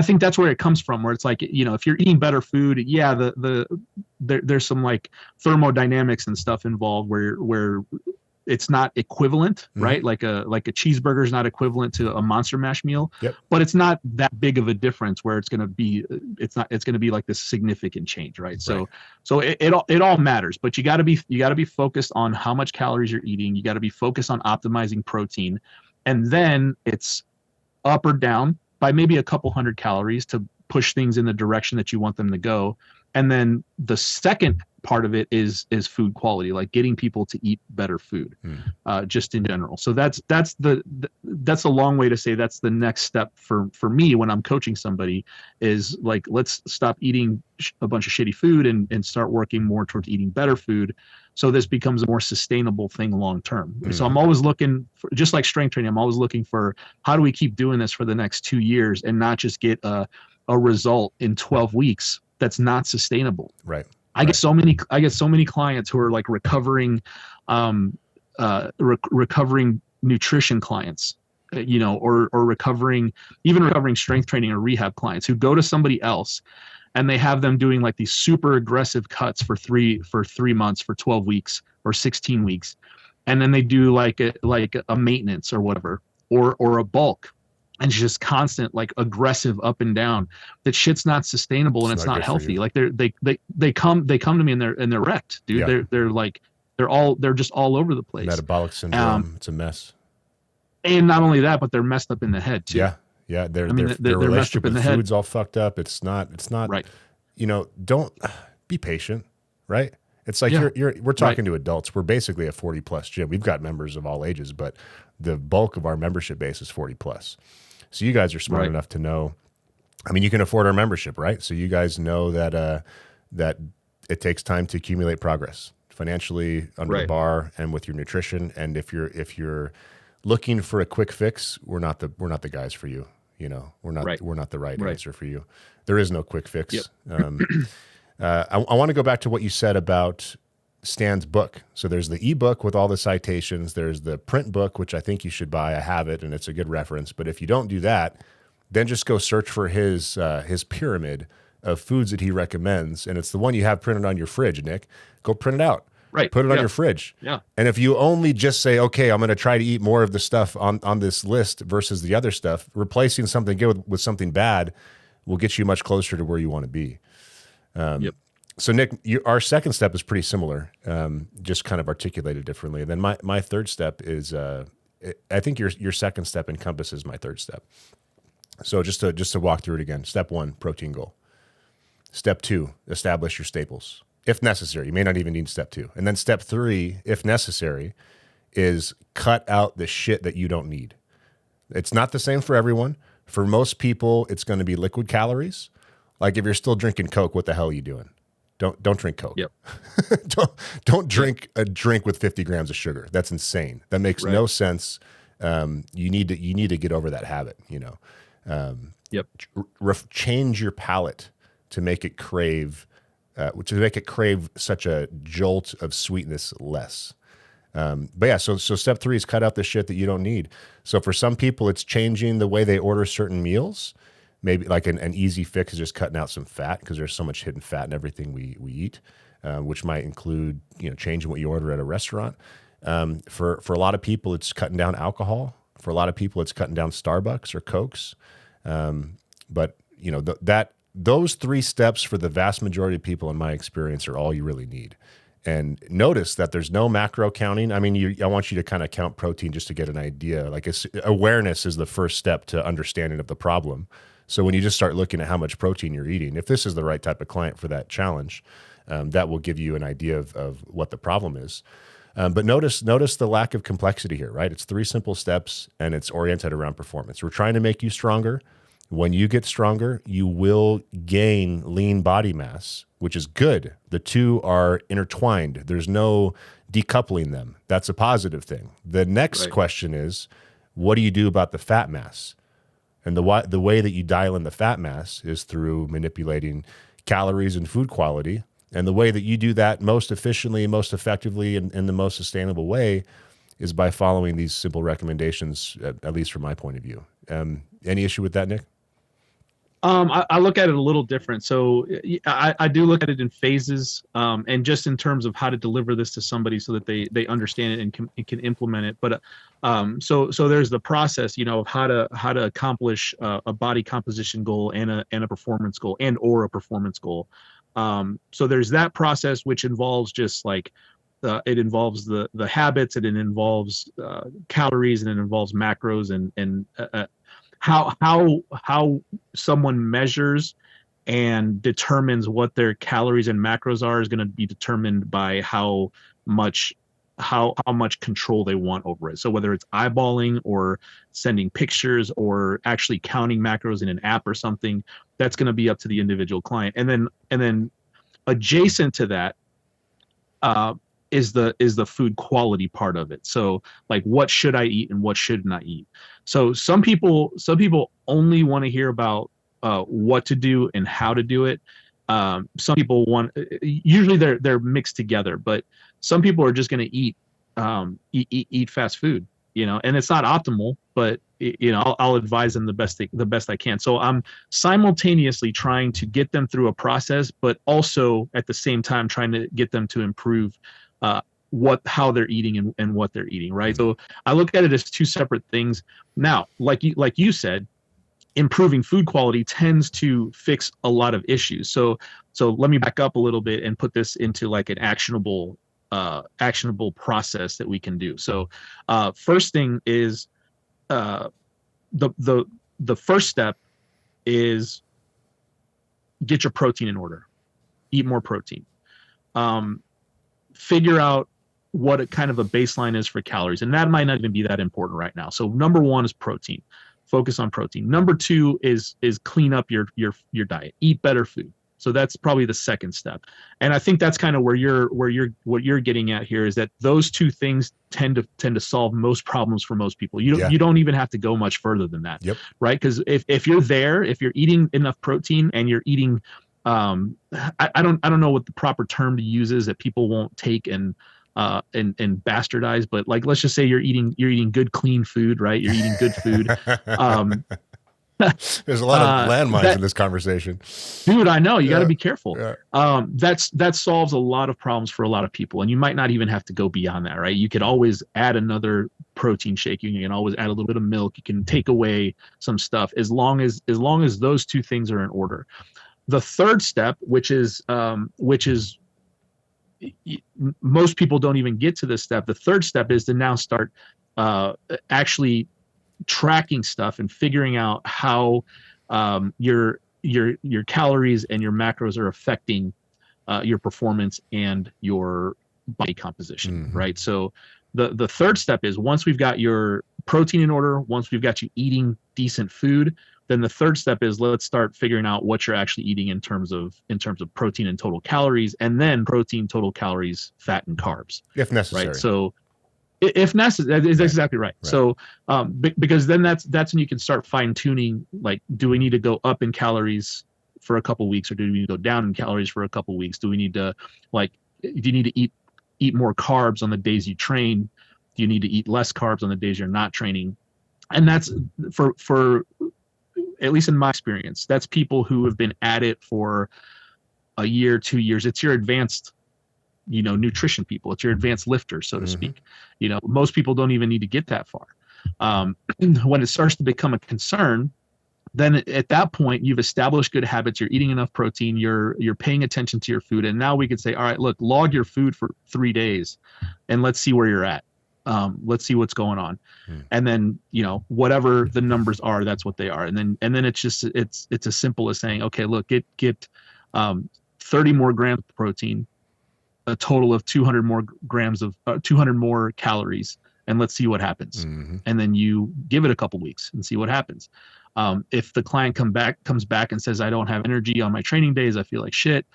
think that's where it comes from, where it's like, if you're eating better food, yeah, there's some like thermodynamics and stuff involved where it's not equivalent, right? Like a cheeseburger is not equivalent to a Monster Mash meal, but it's not that big of a difference where it's going to be like this significant change, right? So it all matters, but you got to be focused on how much calories you're eating. You got to be focused on optimizing protein, and then it's up or down by maybe a couple hundred calories to push things in the direction that you want them to go. And then the second part of it is food quality, like getting people to eat better food, just in general. So that's a long way to say that's the next step for me when I'm coaching somebody, is like, let's stop eating a bunch of shitty food and start working more towards eating better food. So this becomes a more sustainable thing long term. So I'm always looking for, just like strength training, I'm always looking for how do we keep doing this for the next 2 years and not just get a result in 12 weeks that's not sustainable. Right. I get so many clients who are like recovering nutrition clients, or recovering strength training or rehab clients who go to somebody else and they have them doing like these super aggressive cuts for 3 months, for 12 weeks or 16 weeks. And then they do like a maintenance or whatever, or a bulk. And it's just constant, like aggressive up and down. That shit's not sustainable and it's not healthy. Like they come to me and they're wrecked, dude. Yeah. They're just all over the place. Metabolic syndrome. It's a mess. And not only that, but they're messed up in the head too. Yeah. Their relationship with food's all fucked up. It's not right. Don't be patient, right? It's like we're talking to adults. We're basically a 40 plus gym. We've got members of all ages, but the bulk of our membership base is 40 plus. So you guys are smart enough to know. I mean, you can afford our membership, right? So you guys know that that it takes time to accumulate progress financially, under the bar, and with your nutrition. And if you're looking for a quick fix, we're not the guys for you. We're not the right answer for you. There is no quick fix. Yep. I want to go back to what you said about Stan's book. So there's the ebook with all the citations. There's the print book, which I think you should buy. I have it, and it's a good reference. But if you don't do that, then just go search for his pyramid of foods that he recommends, and it's the one you have printed on your fridge, Nick. Go print it out. Right. Put it on your fridge. Yeah. And if you only just say, okay, I'm going to try to eat more of the stuff on this list versus the other stuff, replacing something good with something bad will get you much closer to where you want to be. So Nick, our second step is pretty similar, just kind of articulated differently. And then my third step is, I think your second step encompasses my third step. So just to walk through it again. Step 1, protein goal. Step 2, establish your staples, if necessary. You may not even need step 2. And then step 3, if necessary, is cut out the shit that you don't need. It's not the same for everyone. For most people, it's going to be liquid calories. Like if you're still drinking Coke, what the hell are you doing? Don't drink Coke. Yep. don't drink a drink with 50 grams of sugar. That's insane. That makes no sense. You need to get over that habit. Change your palate to make it crave such a jolt of sweetness less. But yeah, so step 3 is cut out the shit that you don't need. So for some people, it's changing the way they order certain meals. Maybe like an easy fix is just cutting out some fat, because there's so much hidden fat in everything we eat, which might include changing what you order at a restaurant. For a lot of people, it's cutting down alcohol. For a lot of people, it's cutting down Starbucks or Cokes. But those 3 steps for the vast majority of people, in my experience, are all you really need. And notice that there's no macro counting. I mean, I want you to kind of count protein just to get an idea. Like awareness is the first step to understanding of the problem. So when you just start looking at how much protein you're eating, if this is the right type of client for that challenge, that will give you an idea of what the problem is. But notice the lack of complexity here, right? It's 3 simple steps and it's oriented around performance. We're trying to make you stronger. When you get stronger, you will gain lean body mass, which is good. The two are intertwined. There's no decoupling them. That's a positive thing. The next question is, what do you do about the fat mass? And the way that you dial in the fat mass is through manipulating calories and food quality. And the way that you do that most efficiently, most effectively, and in the most sustainable way is by following these simple recommendations, at least from my point of view. Any issue with that, Nick? I look at it a little different. So I do look at it in phases, and just in terms of how to deliver this to somebody so that they understand it and can implement it. But so there's the process, of how to accomplish a body composition goal and a performance goal or a performance goal. So there's that process, which involves just like it involves the habits, and it involves calories, and it involves macros, and how someone measures and determines what their calories and macros are is going to be determined by how much control they want over it. So whether it's eyeballing or sending pictures or actually counting macros in an app or something, that's going to be up to the individual client. And then adjacent to that is the food quality part of it. So like, what should I eat and what shouldn't I eat? So some people only want to hear about what to do and how to do it. Some people usually they're mixed together, but some people are just going to eat fast food, and it's not optimal, but I'll advise them the best I can. So I'm simultaneously trying to get them through a process, but also at the same time trying to get them to improve how they're eating and what they're eating, right? So I look at it as 2 separate things. Now, like you said, improving food quality tends to fix a lot of issues. So let me back up a little bit and put this into like an actionable process that we can do. So first thing is the first step is get your protein in order. Eat more protein. Figure out what a kind of a baseline is for calories, and that might not even be that important right now. So number 1 is protein. Focus on protein. Number 2 is clean up your diet. Eat better food. So that's probably the second step. And I think that's kind of what you're getting at here, is that those 2 things tend to solve most problems for most people. You don't even have to go much further than that. Yep. Right? Because if you're eating enough protein and you're eating I don't know what the proper term to use is that people won't take and bastardize, but like, let's just say you're eating good, clean food, right? You're eating good food. There's a lot of landmines in this conversation, dude. I know, you got to be careful. Yeah. That solves a lot of problems for a lot of people, and you might not even have to go beyond that, right? You could always add another protein shake. You can always add a little bit of milk. You can take away some stuff as long as those 2 things are in order. The third step, which is most people don't even get to this step. The third step is to now start actually tracking stuff and figuring out how your calories and your macros are affecting your performance and your body composition, right? So the third step is, once we've got your protein in order, once we've got you eating decent food, then the third step is, let's start figuring out what you're actually eating in terms of protein and total calories, and then protein, total calories, fat, and carbs, if necessary. Right? So if necessary, that's exactly right. So because then that's when you can start fine tuning. Like, do we need to go up in calories for a couple of weeks, or do we need to go down in calories for a couple of weeks? Do we need to do you need to eat more carbs on the days you train? Do you need to eat less carbs on the days you're not training? And that's for at least in my experience, that's people who have been at it for a year, 2 years. It's your advanced, nutrition people. It's your advanced lifters, so to speak. Most people don't even need to get that far. When it starts to become a concern, then at that point you've established good habits, you're eating enough protein, you're paying attention to your food, and now we could say, all right, look, log your food for 3 days and let's see where you're at. Let's see what's going on. And then, whatever the numbers are, that's what they are. And then it's just it's as simple as saying, okay, look, get 30 more grams of protein, a total of 200 more grams of 200 more calories, and let's see what happens. And then you give it a couple weeks and see what happens. If the client comes back and says, I don't have energy on my training days, I feel like shit.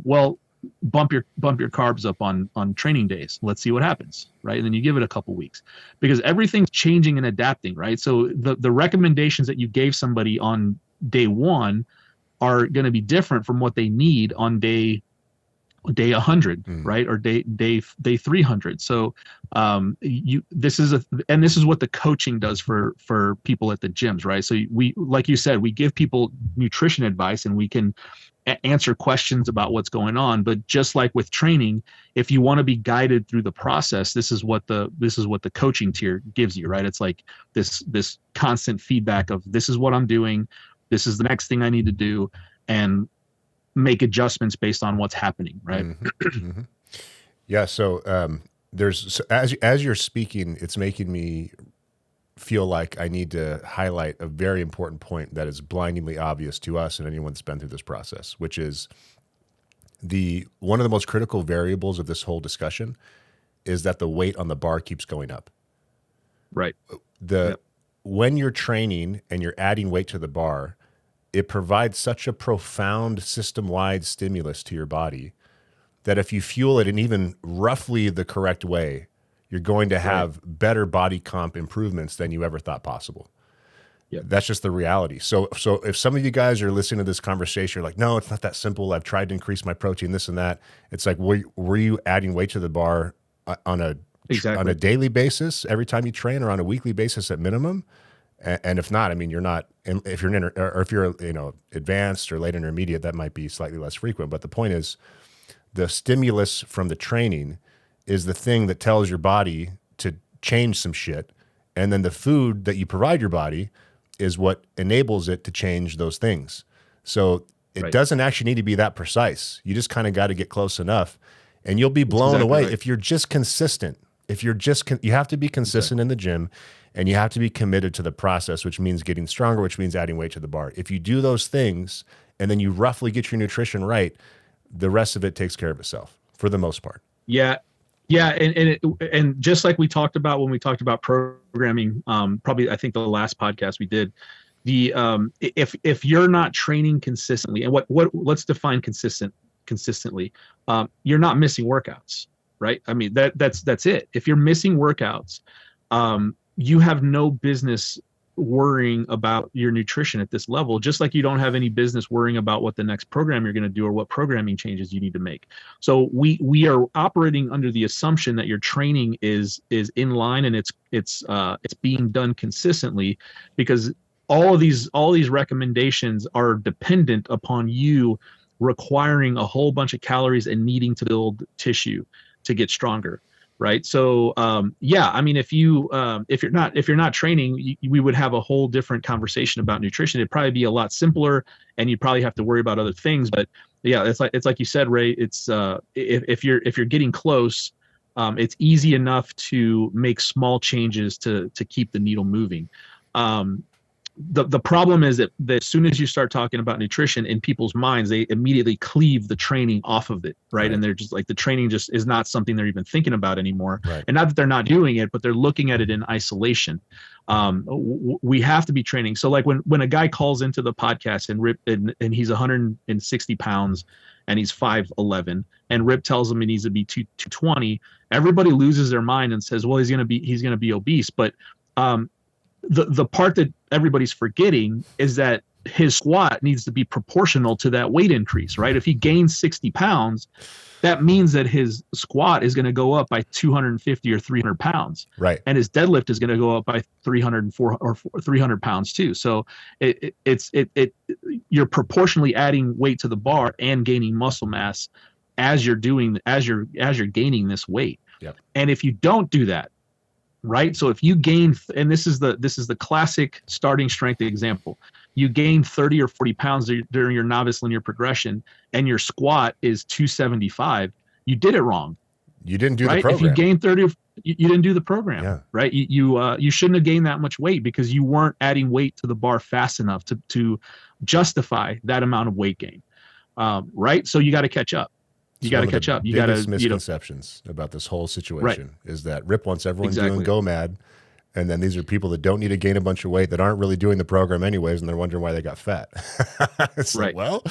Well, bump your carbs up on training days. Let's see what happens, right? And then you give it a couple weeks, because everything's changing and adapting, right? So the recommendations that you gave somebody on day 1 are going to be different from what they need on day 100, right? Or day 300. So this is what the coaching does for people at the gyms, right? So we, like you said, we give people nutrition advice and we can answer questions about what's going on. But just like with training, if you want to be guided through the process, this is what the coaching tier gives you, right? It's like this constant feedback of, this is what I'm doing, this is the next thing I need to do, and make adjustments based on what's happening, right? Yeah. So as you're speaking, it's making me feel like I need to highlight a very important point that is blindingly obvious to us and anyone that's been through this process, which is one of the most critical variables of this whole discussion is that the weight on the bar keeps going up. Right. When you're training and you're adding weight to the bar, it provides such a profound system-wide stimulus to your body that if you fuel it in even roughly the correct way, you're going to have better body comp improvements than you ever thought possible. Yeah, that's just the reality. So if some of you guys are listening to this conversation, you're like, no, it's not that simple. I've tried to increase my protein, this and that. It's like, were you adding weight to the bar on a daily basis every time you train, or on a weekly basis at minimum? And if not, I mean, you're not. If you're advanced or late intermediate, that might be slightly less frequent. But the point is, the stimulus from the training is the thing that tells your body to change some shit, and then the food that you provide your body is what enables it to change those things. So it doesn't actually need to be that precise. You just kind of got to get close enough, and you'll be blown away if you're just consistent. If you're just you have to be consistent in the gym, and you have to be committed to the process, which means getting stronger, which means adding weight to the bar. If you do those things and then you roughly get your nutrition right, the rest of it takes care of itself for the most part. Yeah. Yeah, and just like we talked about when we talked about programming, probably I think the last podcast we did, if you're not training consistently, and what let's define consistently, you're not missing workouts, right? I mean that's it. If you're missing workouts, you have no business worrying about your nutrition at this level, just like you don't have any business worrying about what the next program you're going to do or what programming changes you need to make. So we are operating under the assumption that your training is in line and it's being done consistently, because all these recommendations are dependent upon you requiring a whole bunch of calories and needing to build tissue to get stronger. Right. So, I mean, if you're not training, we would have a whole different conversation about nutrition. It'd probably be a lot simpler, and you'd probably have to worry about other things. But yeah, it's like you said, Ray. It's if you're getting close, it's easy enough to make small changes to keep the needle moving. The problem is that as soon as you start talking about nutrition in people's minds, they immediately cleave the training off of it, right? And they're just like, the training just is not something they're even thinking about anymore. Right. And not that they're not doing it, but they're looking at it in isolation. We have to be training. So like when a guy calls into the podcast and he's 160 pounds and he's 5'11", and Rip tells him he needs to be 220, everybody loses their mind and says, well, he's going to be obese. But the part that everybody's forgetting is that his squat needs to be proportional to that weight increase, right? If he gains 60 pounds, that means that his squat is going to go up by 250 or 300 pounds. Right. And his deadlift is going to go up by 300 or 300 pounds too. So you're proportionally adding weight to the bar and gaining muscle mass as you're gaining this weight. Yep. And if you don't do that, right? So if you gain, and this is the classic starting strength example. you gain 30 or 40 pounds during your novice linear progression, and your squat is 275, you did it wrong. You didn't do right? the program. If you gain 30, you didn't do the program, yeah. right? You shouldn't have gained that much weight because you weren't adding weight to the bar fast enough to justify that amount of weight gain, right? So you got to catch up. You got to catch up. You got to. Biggest misconceptions about this whole situation is that Rip wants everyone doing GoMad, and then these are people that don't need to gain a bunch of weight that aren't really doing the program anyways, and they're wondering why they got fat. It's like, well,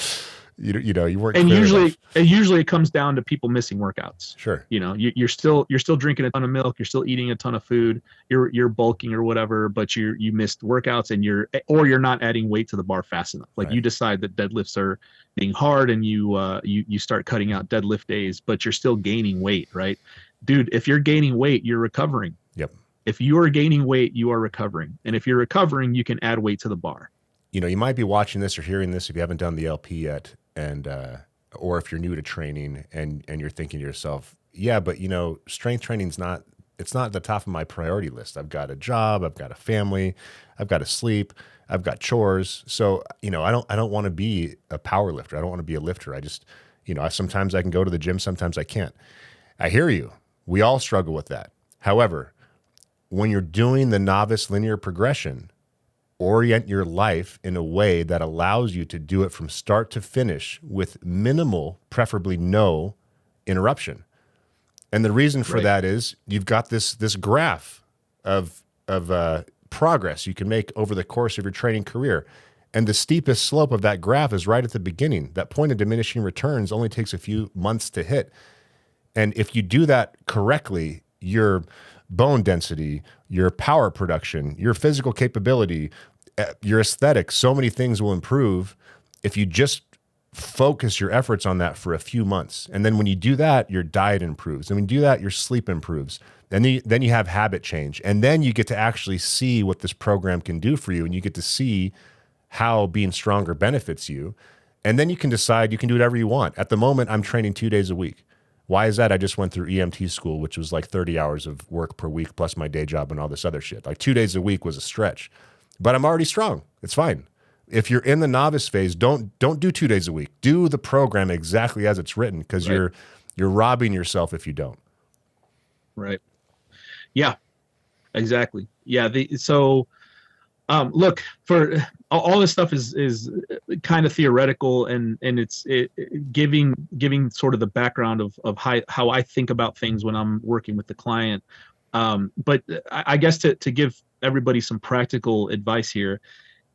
you know, you weren't. And usually it comes down to people missing workouts. Sure. You know, you're still drinking a ton of milk, you're still eating a ton of food, you're bulking or whatever, but you missed workouts, and you're not adding weight to the bar fast enough. Like you decide that deadlifts are being hard, and you start cutting out deadlift days, but you're still gaining weight, right? Dude, if you're gaining weight, you're recovering. Yep. If you are gaining weight, you are recovering. And if you're recovering, you can add weight to the bar. You know, you might be watching this or hearing this if you haven't done the LP yet, and or if you're new to training and you're thinking to yourself, yeah, but you know, strength training's not at the top of my priority list. I've got a job, I've got a family, I've got to sleep, I've got chores. So, you know, I don't want to be a power lifter. I don't want to be a lifter. I just, you know, sometimes I can go to the gym, sometimes I can't. I hear you. We all struggle with that. However, when you're doing the novice linear progression, orient your life in a way that allows you to do it from start to finish with minimal, preferably no interruption. And the reason for that is you've got this graph of progress you can make over the course of your training career. And the steepest slope of that graph is right at the beginning. That point of diminishing returns only takes a few months to hit. And if you do that correctly, your bone density, your power production, your physical capability, your aesthetics, so many things will improve if you just focus your efforts on that for a few months. And then when you do that, your diet improves. And when you do that, your sleep improves. And then you have habit change. And then you get to actually see what this program can do for you. And you get to see how being stronger benefits you. And then you can decide you can do whatever you want. At the moment, I'm training 2 days a week. Why is that? I just went through EMT school, which was like 30 hours of work per week, plus my day job and all this other shit. Like 2 days a week was a stretch, but I'm already strong. It's fine. If you're in the novice phase, don't do 2 days a week. Do the program exactly as it's written, because you're robbing yourself if you don't. Right. Yeah, exactly. Yeah. Look, for all this stuff is kind of theoretical, and it's giving sort of the background of how I think about things when I'm working with the client. But I guess to give everybody some practical advice here,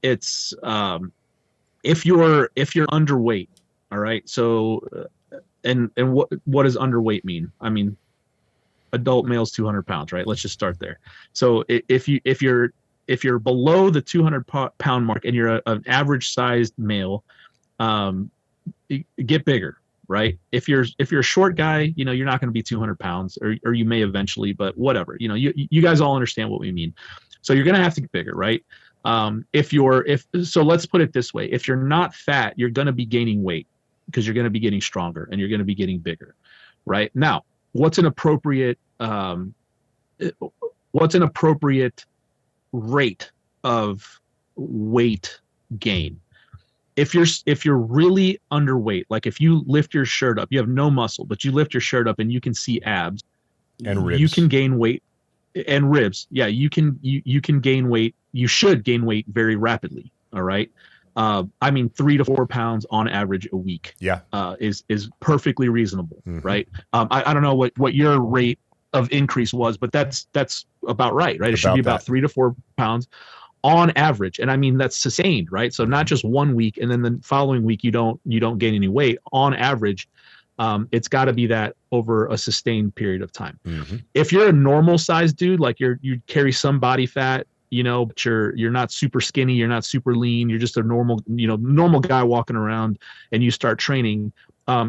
it's if you're underweight, all right. So and what does underweight mean? I mean, adult males 200 pounds, right? Let's just start there. So if you're below the 200 pound mark and you're an average sized male, get bigger, right? If you're a short guy, you know, you're not going to be 200 pounds, or you may eventually, but whatever, you know, you guys all understand what we mean. So you're going to have to get bigger, right? So let's put it this way. If you're not fat, you're going to be gaining weight because you're going to be getting stronger and you're going to be getting bigger, right? Now, what's an appropriate rate of weight gain? If you're really underweight, like if you lift your shirt up, you have no muscle, but you lift your shirt up and you can see abs and ribs. You can gain weight, and ribs. Yeah, you can gain weight. You should gain weight very rapidly. All right. I mean, 3 to 4 pounds on average a week. Yeah. Is perfectly reasonable. Mm-hmm. Right. I don't know what your rate of increase was, but that's about right. It should be about 3 to 4 pounds on average. And I mean, that's sustained, right? So not just 1 week and then the following week you don't gain any weight. On average, it's got to be that over a sustained period of time. Mm-hmm. If you're a normal sized dude, like you carry some body fat, you know, but you're not super skinny, you're not super lean, you're just a normal guy walking around, and you start training,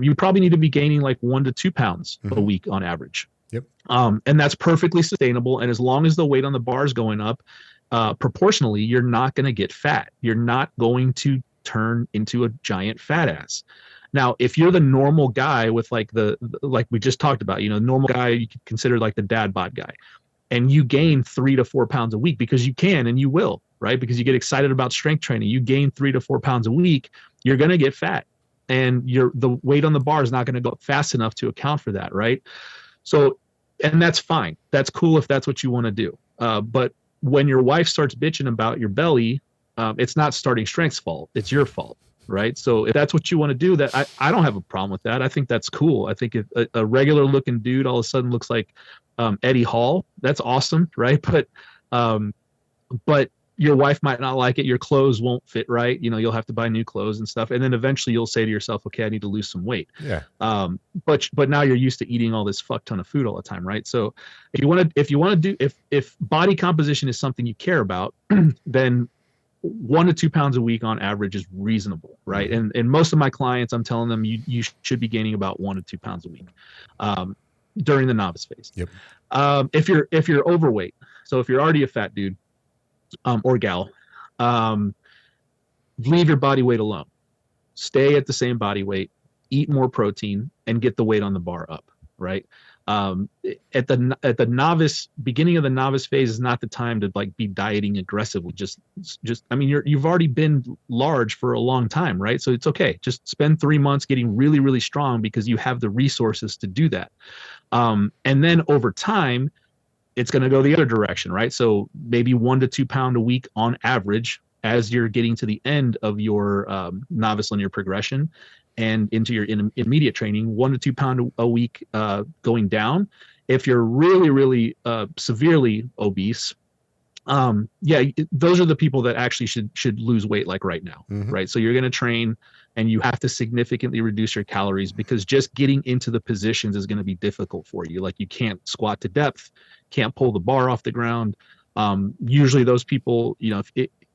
you probably need to be gaining like 1 to 2 pounds a week on average. Yep. And that's perfectly sustainable. And as long as the weight on the bar is going up, proportionally, you're not going to get fat. You're not going to turn into a giant fat ass. Now, if you're the normal guy with like we just talked about, you know, normal guy, you could consider like the dad bod guy, and you gain 3 to 4 pounds a week because you can and you will, right? Because you get excited about strength training. You gain 3 to 4 pounds a week, you're going to get fat, and the weight on the bar is not going to go up fast enough to account for that, right? So, and that's fine. That's cool if that's what you want to do. But when your wife starts bitching about your belly, it's not starting strength's fault. It's your fault, right? So if that's what you want to do, that I don't have a problem with that. I think that's cool. I think if a regular looking dude all of a sudden looks like Eddie Hall, that's awesome, right? But your wife might not like it. Your clothes won't fit right. You'll have to buy new clothes and stuff. And then eventually you'll say to yourself, okay, I need to lose some weight. Yeah. But now you're used to eating all this fuck ton of food all the time, right? So if you want to do, if body composition is something you care about, then 1 to 2 pounds a week on average is reasonable, right? And most of my clients, I'm telling them you should be gaining about 1 to 2 pounds a week during the novice phase. Yep. If you're overweight, so if you're already a fat dude, or gal, leave your body weight alone. Stay at the same body weight, eat more protein, and get the weight on the bar up, right? At the novice beginning of the novice phase is not the time to like be dieting aggressively. Just I mean, you've already been large for a long time, right? So it's okay. Just spend 3 months getting really, really strong because you have the resources to do that. And then over time, it's going to go the other direction, right? So maybe 1 to 2 pound a week on average as you're getting to the end of your novice linear progression and into your intermediate training, 1 to 2 pound a week going down. If you're really, really severely obese, those are the people that actually should lose weight like right now, right? So you're going to train and you have to significantly reduce your calories because just getting into the positions is going to be difficult for you. Like you can't squat to depth, can't pull the bar off the ground. Usually those people,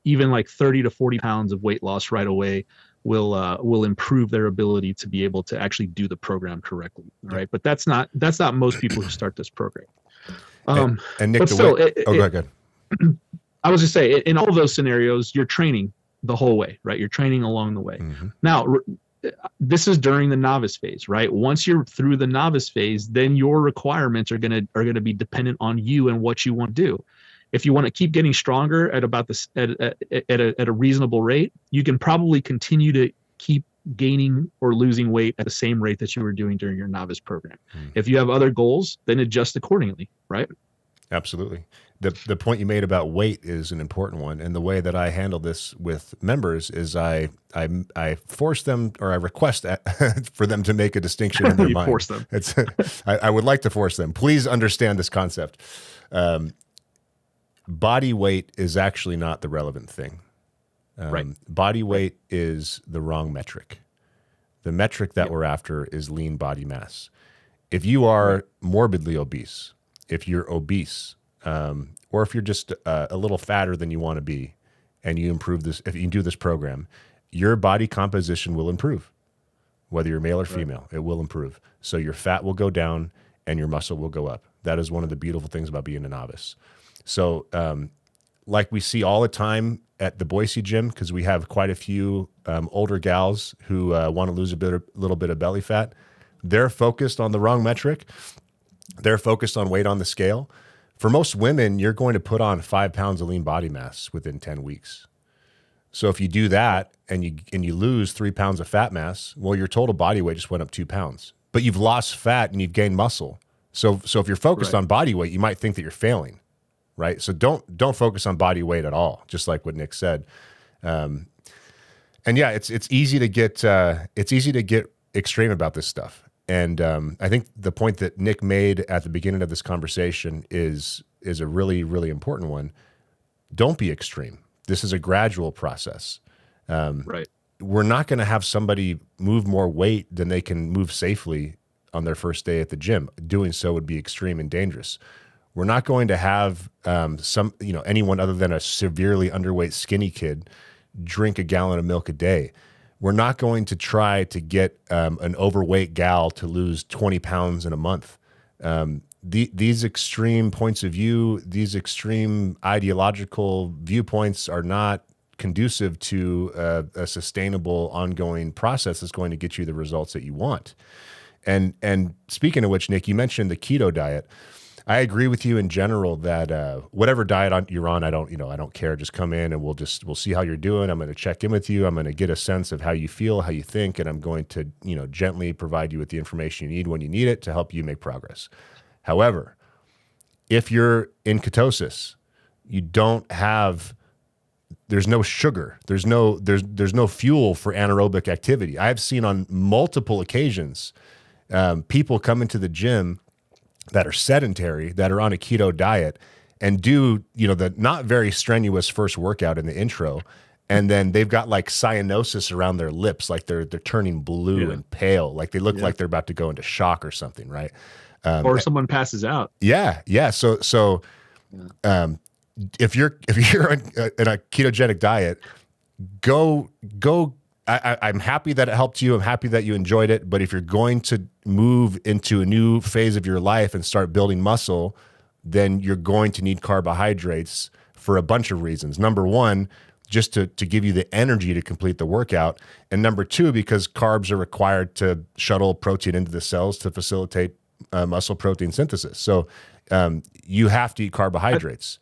even like 30 to 40 pounds of weight loss right away will improve their ability to be able to actually do the program correctly, right? But that's not most people who start this program. And Nick, but still, go ahead. I was just say in all of those scenarios, you're training the whole way, right? You're training along the way. Now, this is during the novice phase, right? Once you're through the novice phase, then your requirements are gonna be dependent on you and what you want to do. If you want to keep getting stronger at about this at a reasonable rate, you can probably continue to keep gaining or losing weight at the same rate that you were doing during your novice program. If you have other goals, then adjust accordingly, right? Absolutely. The point you made about weight is an important one, and the way that I handle this with members is I force them, or I request for them to make a distinction in their mind. Force them. I would like to force them. Please understand this concept. Body weight is actually not the relevant thing. Right. Body weight is the wrong metric. The metric that we're after is lean body mass. If you are morbidly obese, if you're obese, or if you're just a little fatter than you want to be, and you improve this, if you do this program, your body composition will improve. Whether you're male or female, it will improve. So your fat will go down and your muscle will go up. That is one of the beautiful things about being a novice. So like we see all the time at the Boise gym, because we have quite a few older gals who want to lose a little bit of belly fat, they're focused on the wrong metric. They're focused on weight on the scale. For most women, you're going to put on 5 pounds of lean body mass within 10 weeks. So if you do that and you lose 3 pounds of fat mass, well, your total body weight just went up 2 pounds. But you've lost fat and you've gained muscle. So if you're focused on body weight, you might think that you're failing, right? So don't focus on body weight at all, just like what Nick said. And yeah, it's easy to get extreme about this stuff. And I think the point that Nick made at the beginning of this conversation is a really, really important one. Don't be extreme. This is a gradual process. Right. We're not going to have somebody move more weight than they can move safely on their first day at the gym. Doing so would be extreme and dangerous. We're not going to have anyone other than a severely underweight skinny kid drink a gallon of milk a day. We're not going to try to get an overweight gal to lose 20 pounds in a month. These extreme points of view, these extreme ideological viewpoints are not conducive to a sustainable, ongoing process that's going to get you the results that you want. And speaking of which, Nick, you mentioned the keto diet. I agree with you in general that whatever diet you're on, I don't care. Just come in and we'll see how you're doing. I'm going to check in with you. I'm going to get a sense of how you feel, how you think, and I'm going to, gently provide you with the information you need when you need it to help you make progress. However, if you're in ketosis, you don't have, there's no sugar, there's no fuel for anaerobic activity. I've seen on multiple occasions people come into the gym that are sedentary, that are on a keto diet, and do the not very strenuous first workout in the intro, and then they've got like cyanosis around their lips, like they're turning blue and pale, like they look like they're about to go into shock or something, right? Or someone passes out. Yeah. So if you're in a ketogenic diet, go. I'm happy that it helped you. I'm happy that you enjoyed it. But if you're going to move into a new phase of your life and start building muscle, then you're going to need carbohydrates for a bunch of reasons. Number one, just to give you the energy to complete the workout. And number two, because carbs are required to shuttle protein into the cells to facilitate muscle protein synthesis. So you have to eat carbohydrates.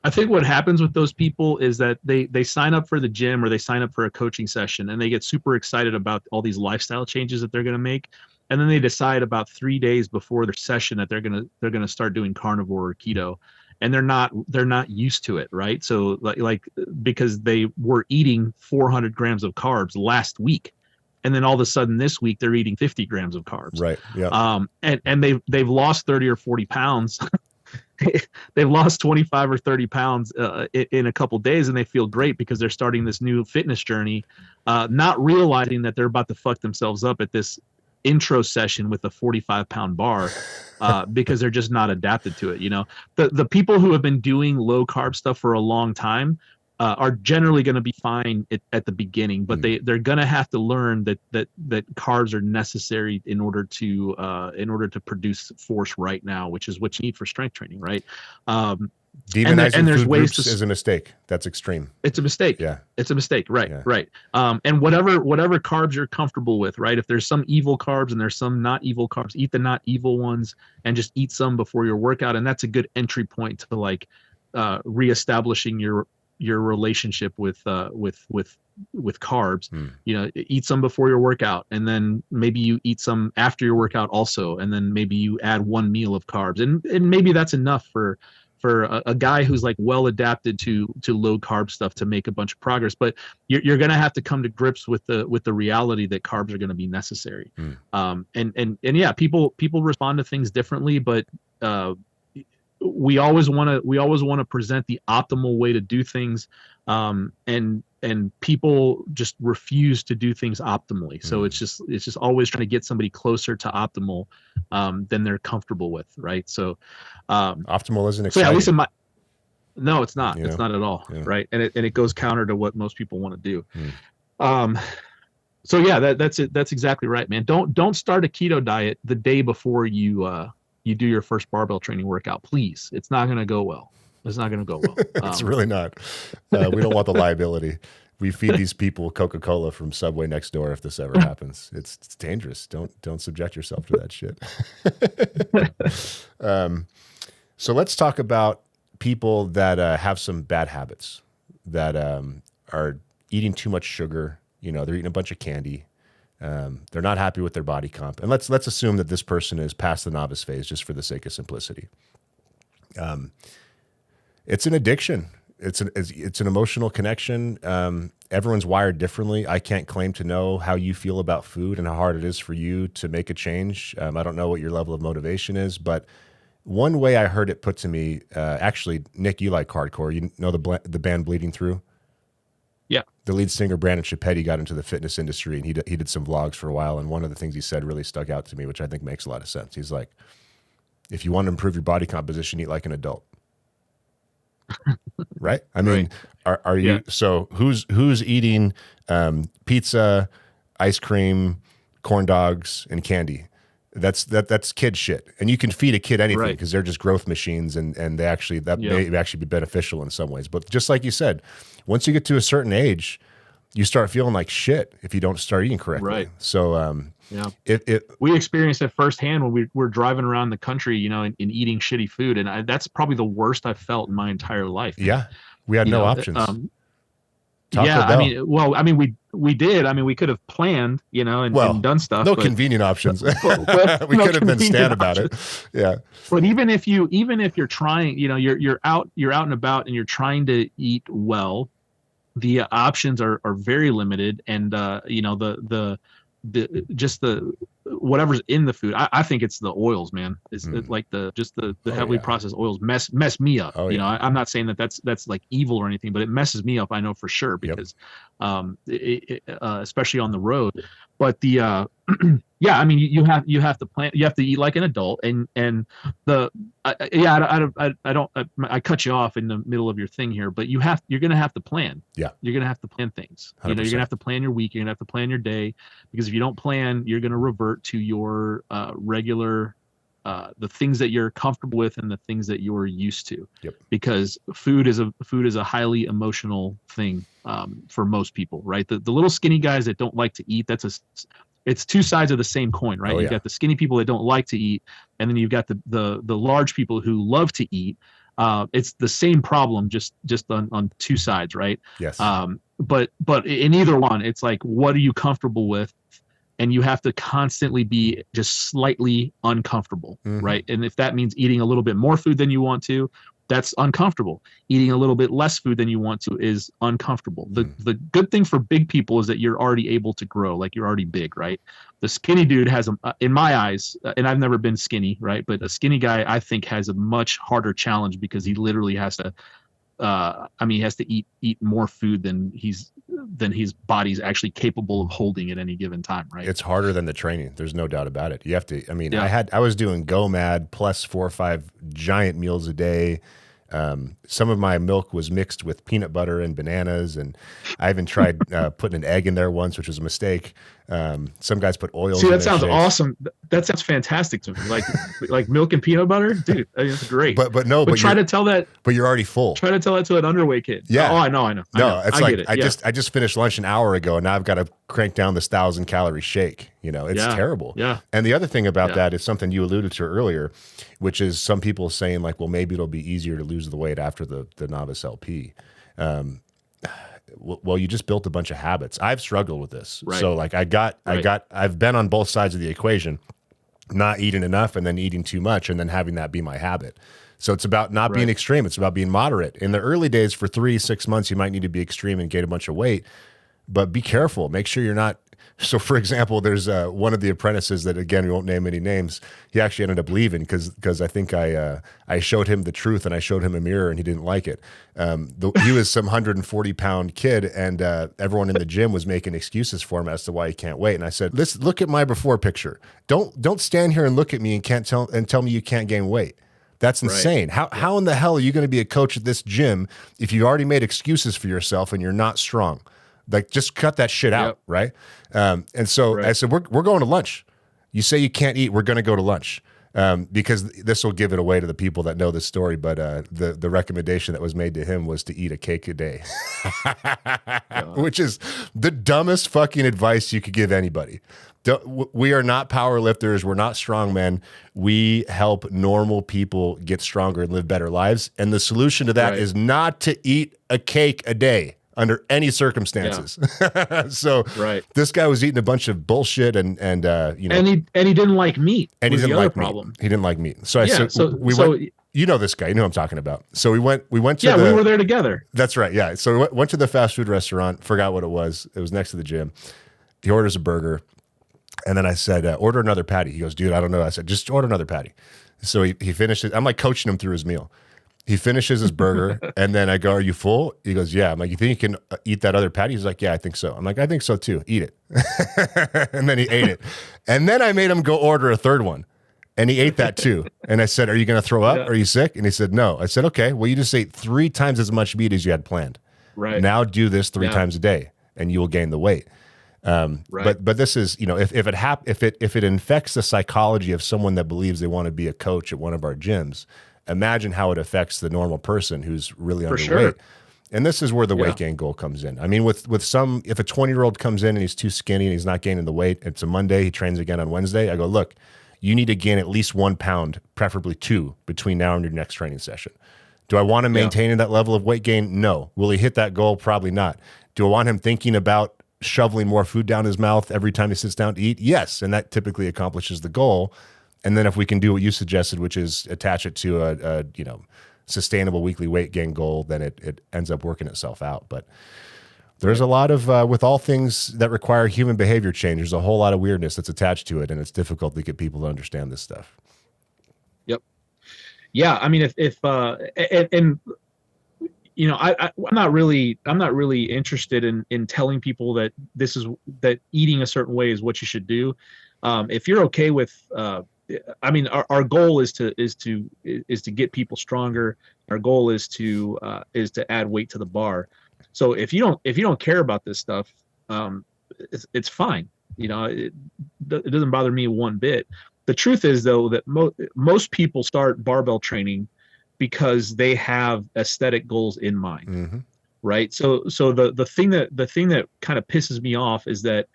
I think what happens with those people is that they sign up for the gym or they sign up for a coaching session and they get super excited about all these lifestyle changes that they're going to make, and then they decide about 3 days before their session that they're going to start doing carnivore or keto, and they're not used to it, right? So like because they were eating 400 grams of carbs last week, and then all of a sudden this week they're eating 50 grams of carbs, right? Yeah. And they've lost 30 or 40 pounds. They've lost 25 or 30 pounds in a couple days, and they feel great because they're starting this new fitness journey, not realizing that they're about to fuck themselves up at this intro session with a 45-pound bar because they're just not adapted to it. The people who have been doing low carb stuff for a long time are generally going to be fine at the beginning, but they're going to have to learn that carbs are necessary in order to produce force right now, which is what you need for strength training, right? Demonizing food groups is a mistake. That's extreme. It's a mistake. Yeah, it's a mistake. Right, yeah. Right. And whatever carbs you're comfortable with, right? If there's some evil carbs and there's some not evil carbs, eat the not evil ones and just eat some before your workout, and that's a good entry point to like reestablishing your relationship with carbs. Eat some before your workout, and then maybe you eat some after your workout also, and then maybe you add one meal of carbs, and maybe that's enough for a guy who's like well adapted to low carb stuff to make a bunch of progress. But you're going to have to come to grips with the reality that carbs are going to be necessary. And yeah, people respond to things differently, but we always want to present the optimal way to do things, and people just refuse to do things optimally. So it's just always trying to get somebody closer to optimal than they're comfortable with, right? So optimal isn't exciting. So yeah, at least no, it's not. It's not at all, right? And it goes counter to what most people want to do. So yeah, that's it. That's exactly right, man. Don't start a keto diet the day before you do your first barbell training workout, please. It's not going to go well. It's not going to go well. It's really not. We don't want the liability. We feed these people Coca-Cola from Subway next door if this ever happens. It's dangerous. Don't subject yourself to that shit. So let's talk about people that have some bad habits, that are eating too much sugar. They're eating a bunch of candy. They're not happy with their body comp. And let's assume that this person is past the novice phase just for the sake of simplicity. It's an addiction. It's an emotional connection. Everyone's wired differently. I can't claim to know how you feel about food and how hard it is for you to make a change. I don't know what your level of motivation is, but one way I heard it put to me, actually, Nick, you like hardcore. You know the band Bleeding Through? Yeah. The lead singer, Brandon Chipetti, got into the fitness industry, and he did some vlogs for a while. And one of the things he said really stuck out to me, which I think makes a lot of sense. He's like, if you want to improve your body composition, eat like an adult. Right? I mean, right. Are you, so who's eating pizza, ice cream, corn dogs, and candy? That's kid shit. And you can feed a kid anything because they're just growth machines, and they actually, may actually be beneficial in some ways. But just like you said, once you get to a certain age, you start feeling like shit if you don't start eating correctly. Right. So Yeah. It We experienced it firsthand when we were driving around the country, and eating shitty food. And that's probably the worst I've felt in my entire life, man. yeah, we had You no know, options. Taco yeah, Bell. we did. I mean, we could have planned, and Well, done stuff, no but, convenient options. We no could have been convenient stan about it. options. Yeah. But even if you're trying, you're out and about and you're trying to eat well, the options are very limited, and the just the whatever's in the food. I think it's the oils, man. Like the Oh heavily yeah. processed oils mess me up. Oh yeah. I'm not saying that's like evil or anything, but it messes me up. I know for sure Yep. because especially on the road. But yeah, I mean, you have to plan. You have to eat like an adult, and the I cut you off in the middle of your thing here, but you're gonna have to plan. Yeah. You're gonna have to plan things. 100%. You're gonna have to plan your week. You're gonna have to plan your day, because if you don't plan, you're gonna revert to your regular, the things that you're comfortable with and the things that you're used to. Yep. Because food is a highly emotional thing, for most people, right? The little skinny guys that don't like to eat, it's two sides of the same coin, right? Oh, You yeah. got the skinny people that don't like to eat, and then you've got the large people who love to eat. It's the same problem, just on two sides, right? Yes. But in either one, it's like, what are you comfortable with? And you have to constantly be just slightly uncomfortable, right? And if that means eating a little bit more food than you want to, that's uncomfortable. Eating a little bit less food than you want to is uncomfortable. The good thing for big people is that you're already able to grow, like you're already big, right? The skinny dude has, in my eyes, and I've never been skinny, right? But a skinny guy, I think, has a much harder challenge, because he literally has to, he has to eat more food than his body's actually capable of holding at any given time, right? It's harder than the training. There's no doubt about it. You have to, Yeah. I was doing GoMad plus 4 or 5 giant meals a day. Some of my milk was mixed with peanut butter and bananas, and I even tried putting an egg in there once, which was a mistake. Some guys put oils. See, in that their sounds shakes. awesome. That sounds fantastic to me. Like milk and peanut butter, dude. That's great. But try to tell that. But you're already full. Try to tell that to an underweight kid. Yeah. Oh, I know. No, it's like get it. I just finished lunch an hour ago, and now I've got to crank down this 1,000-calorie shake. It's terrible. Yeah. And the other thing about that is something you alluded to earlier, which is some people saying like, well, maybe it'll be easier to lose the weight after the novice LP. Well, you just built a bunch of habits. I've struggled with this. Right. So like I've been on both sides of the equation, not eating enough and then eating too much and then having that be my habit. So it's about not being extreme. It's about being moderate. In the early days, for 3-6 months, you might need to be extreme and gain a bunch of weight, but be careful. Make sure you're not. So, for example, there's one of the apprentices that, again, we won't name any names. He actually ended up leaving because I think I showed him the truth and I showed him a mirror and he didn't like it. He was some 140-pound kid, and everyone in the gym was making excuses for him as to why he can't wait. And I said, "Let's look at my before picture. Don't stand here and look at me and tell me you can't gain weight. That's insane. How in the hell are you going to be a coach at this gym if you already made excuses for yourself and you're not strong? Like, just cut that shit out, right?" And so I said, we're going to lunch. You say you can't eat, we're going to go to lunch. Because this will give it away to the people that know this story. But the recommendation that was made to him was to eat a cake a day, which is the dumbest fucking advice you could give anybody. We are not power lifters. We're not strong men. We help normal people get stronger and live better lives. And the solution to that is not to eat a cake a day under any circumstances. So this guy was eating a bunch of bullshit and he didn't like meat. And he didn't like problem. Meat. He didn't like meat. So I said, we went. You know this guy. You know who I'm talking about. So we went to we were there together. That's right. Yeah. So we went to the fast food restaurant. Forgot what it was. It was next to the gym. He orders a burger. And then I said, order another patty. He goes, dude, I don't know. I said, just order another patty. So he finished it. I'm like coaching him through his meal. He finishes his burger, and then I go, "Are you full?" He goes, "Yeah." I'm like, "You think you can eat that other patty?" He's like, "Yeah, I think so." I'm like, "I think so too. Eat it." And then he ate it. And then I made him go order a third one, and he ate that too. And I said, "Are you going to throw up? Are you sick?" And he said, "No." I said, "Okay, well, you just ate 3 times as much meat as you had planned. Right. Now do this 3 times a day, and you will gain the weight." But this is, if it infects the psychology of someone that believes they want to be a coach at one of our gyms, imagine how it affects the normal person who's really underweight. And this is where the Yeah. weight gain goal comes in. I mean, with some, if a 20-year-old comes in and he's too skinny and he's not gaining the weight, it's a Monday, he trains again on Wednesday. I go, look, you need to gain at least 1 pound, preferably 2, between now and your next training session. Do I want him maintaining that level of weight gain? No. Will he hit that goal? Probably not. Do I want him thinking about shoveling more food down his mouth every time he sits down to eat? Yes. And that typically accomplishes the goal. And then if we can do what you suggested, which is attach it to a sustainable weekly weight gain goal, then it ends up working itself out. But there's a lot of, with all things that require human behavior change, there's a whole lot of weirdness that's attached to it, and it's difficult to get people to understand this stuff. Yep. Yeah. I mean, I'm not really interested in telling people that that eating a certain way is what you should do. If you're okay with, I mean, our goal is to get people stronger. Our goal is to add weight to the bar. So if you don't care about this stuff, it's fine. It doesn't bother me one bit. The truth is, though, that most people start barbell training because they have aesthetic goals in mind, right? So the thing that kind of pisses me off is that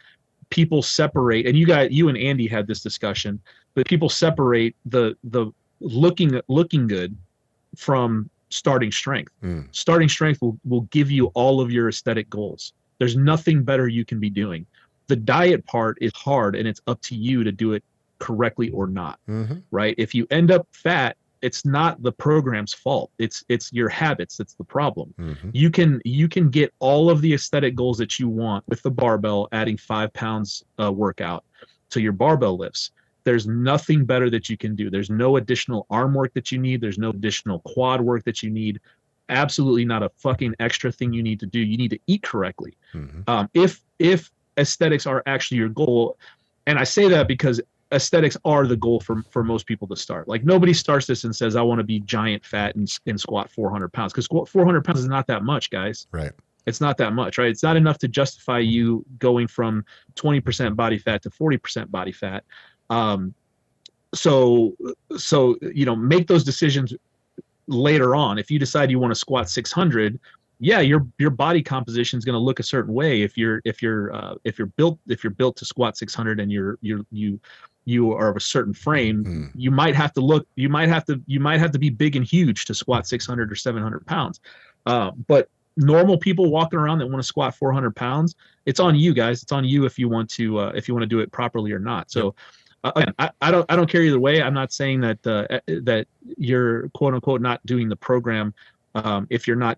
people separate, and you and Andy had this discussion, but people separate the looking good from starting strength. Starting strength will give you all of your aesthetic goals. There's nothing better you can be doing. The diet part is hard, and it's up to you to do it correctly or not, right? If you end up fat, it's not the program's fault. It's your habits that's the problem. You can get all of the aesthetic goals that you want with the barbell, adding 5 pounds workout to your barbell lifts. There's nothing better that you can do. There's no additional arm work that you need. There's no additional quad work that you need. Absolutely not a fucking extra thing you need to do. You need to eat correctly. If aesthetics are actually your goal, and I say that because aesthetics are the goal for most people to start. Like, nobody starts this and says, I want to be giant fat and squat 400 pounds, because 400 pounds is not that much, guys. Right. It's not that much, right? It's not enough to justify you going from 20% body fat to 40% body fat. So make those decisions later on. If you decide you want to squat 600, yeah, your body composition is going to look a certain way. If you're built to squat 600 and you are of a certain frame, you might have to be big and huge to squat 600 or 700 pounds. But normal people walking around that want to squat 400 pounds, it's on you guys. It's on you if you want to do it properly or not. So again, I don't care either way. I'm not saying that you're quote unquote not doing the program if you're not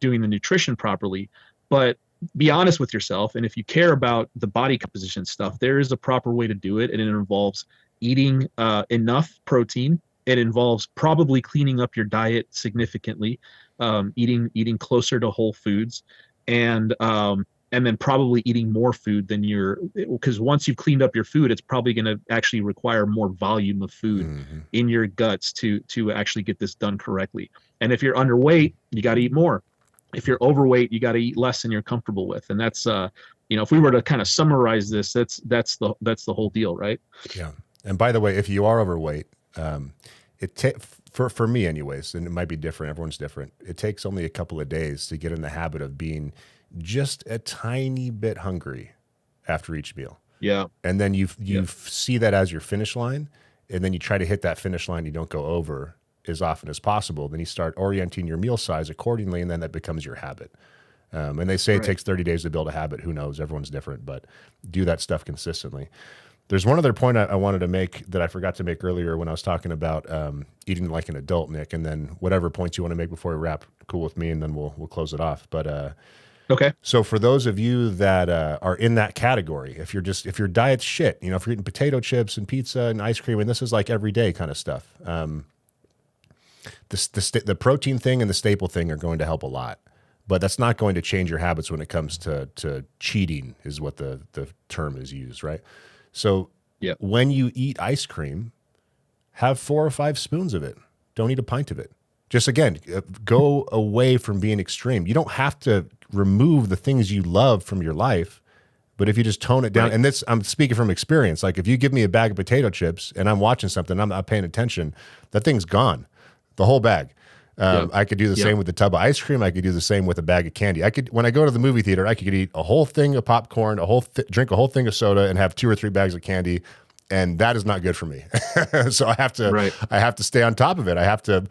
doing the nutrition properly, but be honest with yourself. And if you care about the body composition stuff, there is a proper way to do it. And it involves eating enough protein. It involves probably cleaning up your diet significantly, eating closer to whole foods, and then probably eating more food than because once you've cleaned up your food, it's probably going to actually require more volume of food in your guts to actually get this done correctly. And if you're underweight, you got to eat more. If you're overweight, you got to eat less than you're comfortable with. And that's, if we were to kind of summarize this, that's the whole deal, right? Yeah. And by the way, if you are overweight, for me anyways, and it might be different, everyone's different, it takes only a couple of days to get in the habit of being just a tiny bit hungry after each meal. Yeah. And then you see that as your finish line, and then you try to hit that finish line. You don't go over as often as possible. Then you start orienting your meal size accordingly, and then that becomes your habit. And they say it takes 30 days to build a habit. Who knows? Everyone's different, but do that stuff consistently. There's one other point I wanted to make that I forgot to make earlier when I was talking about eating like an adult, Nick, and then whatever points you want to make before we wrap, cool with me, and then we'll close it off. But okay. So for those of you that are in that category, if your diet's shit, if you're eating potato chips and pizza and ice cream, and this is like everyday kind of stuff, the protein thing and the staple thing are going to help a lot, but that's not going to change your habits when it comes to cheating, is what the term is used, right? So when you eat ice cream, have 4 or 5 spoons of it. Don't eat a pint of it. Just, again, go away from being extreme. You don't have to remove the things you love from your life, but if you just tone it down, and this, I'm speaking from experience. Like, if you give me a bag of potato chips and I'm watching something, I'm not paying attention, that thing's gone, the whole bag. Yep. I could do the Yep. same with the tub of ice cream. I could do the same with a bag of candy. When I go to the movie theater, I could eat a whole thing of popcorn, drink a whole thing of soda, and have 2 or 3 bags of candy, and that is not good for me. So I have to stay on top of it. I have to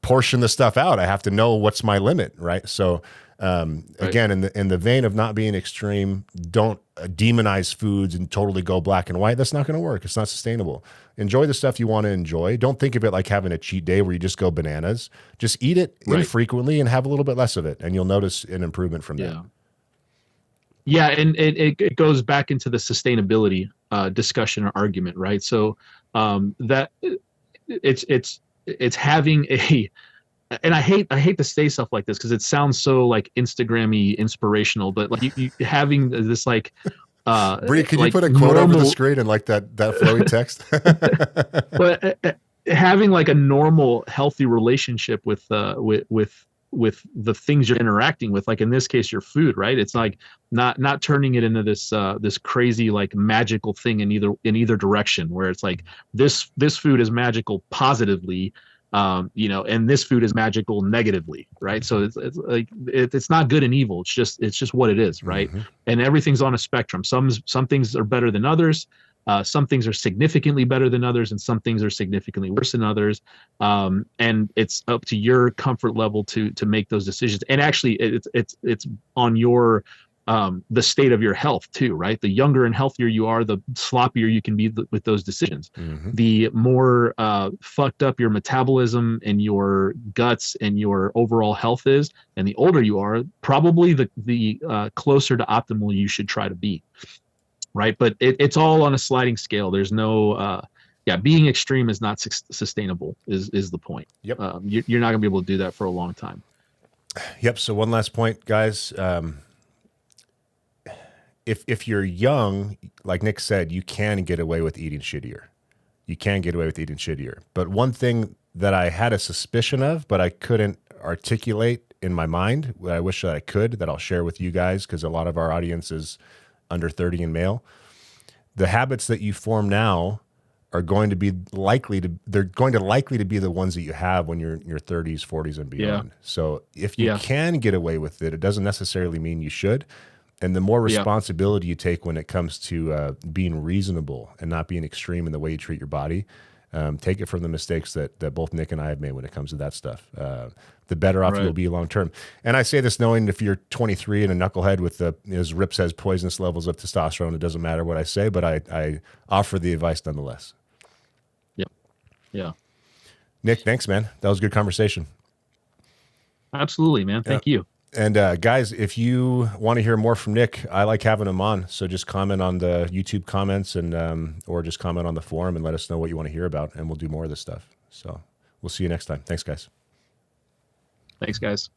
portion the stuff out. I have to know what's my limit, right? So again, in the vein of not being extreme, don't demonize foods and totally go black and white. That's not going to work. It's not sustainable. Enjoy the stuff you want to enjoy. Don't think of it like having a cheat day where you just go bananas. Just eat it infrequently and have a little bit less of it, and you'll notice an improvement from that. Yeah, and it goes back into the sustainability discussion or argument, right? So that it's having a, and I hate to say stuff like this because it sounds so like Instagram-y inspirational, but like you having this like Bree, could like you put a quote over the screen and like that flowy text? But having like a normal, healthy relationship with the things you're interacting with, like in this case, your food, right? It's like not turning it into this crazy like magical thing in either direction, where it's like this food is magical positively, and this food is magical negatively, right? So it's like it's not good and evil. It's just what it is, right? Mm-hmm. And everything's on a spectrum. Some things are better than others. Some things are significantly better than others, and some things are significantly worse than others. And it's up to your comfort level to make those decisions. And actually, it's on your the state of your health too, right? The younger and healthier you are, the sloppier you can be with those decisions. Mm-hmm. The more fucked up your metabolism and your guts and your overall health is, and the older you are, probably the closer to optimal you should try to be. Right. But it's all on a sliding scale. There's no, being extreme is not sustainable is the point. Yep. You're not gonna be able to do that for a long time. Yep. So one last point, guys. If you're young, like Nick said, you can get away with eating shittier. But one thing that I had a suspicion of, but I couldn't articulate in my mind, what I wish that I could, that I'll share with you guys, because a lot of our audience is under 30 and male. The habits that you form now are going to be likely to be the ones that you have when you're in your 30s, 40s, and beyond. Yeah. So if you can get away with it, it doesn't necessarily mean you should. And the more responsibility you take when it comes to being reasonable and not being extreme in the way you treat your body, take it from the mistakes that both Nick and I have made when it comes to that stuff. The better off you'll be long term. And I say this knowing if you're 23 and a knucklehead with as Rip says, poisonous levels of testosterone, it doesn't matter what I say, but I offer the advice nonetheless. Yep. Yeah. Nick, thanks, man. That was a good conversation. Absolutely, man. Thank you. And guys, if you want to hear more from Nick, I like having him on. So just comment on the YouTube comments and or just comment on the forum and let us know what you want to hear about, and we'll do more of this stuff. So we'll see you next time. Thanks, guys. Thanks, guys.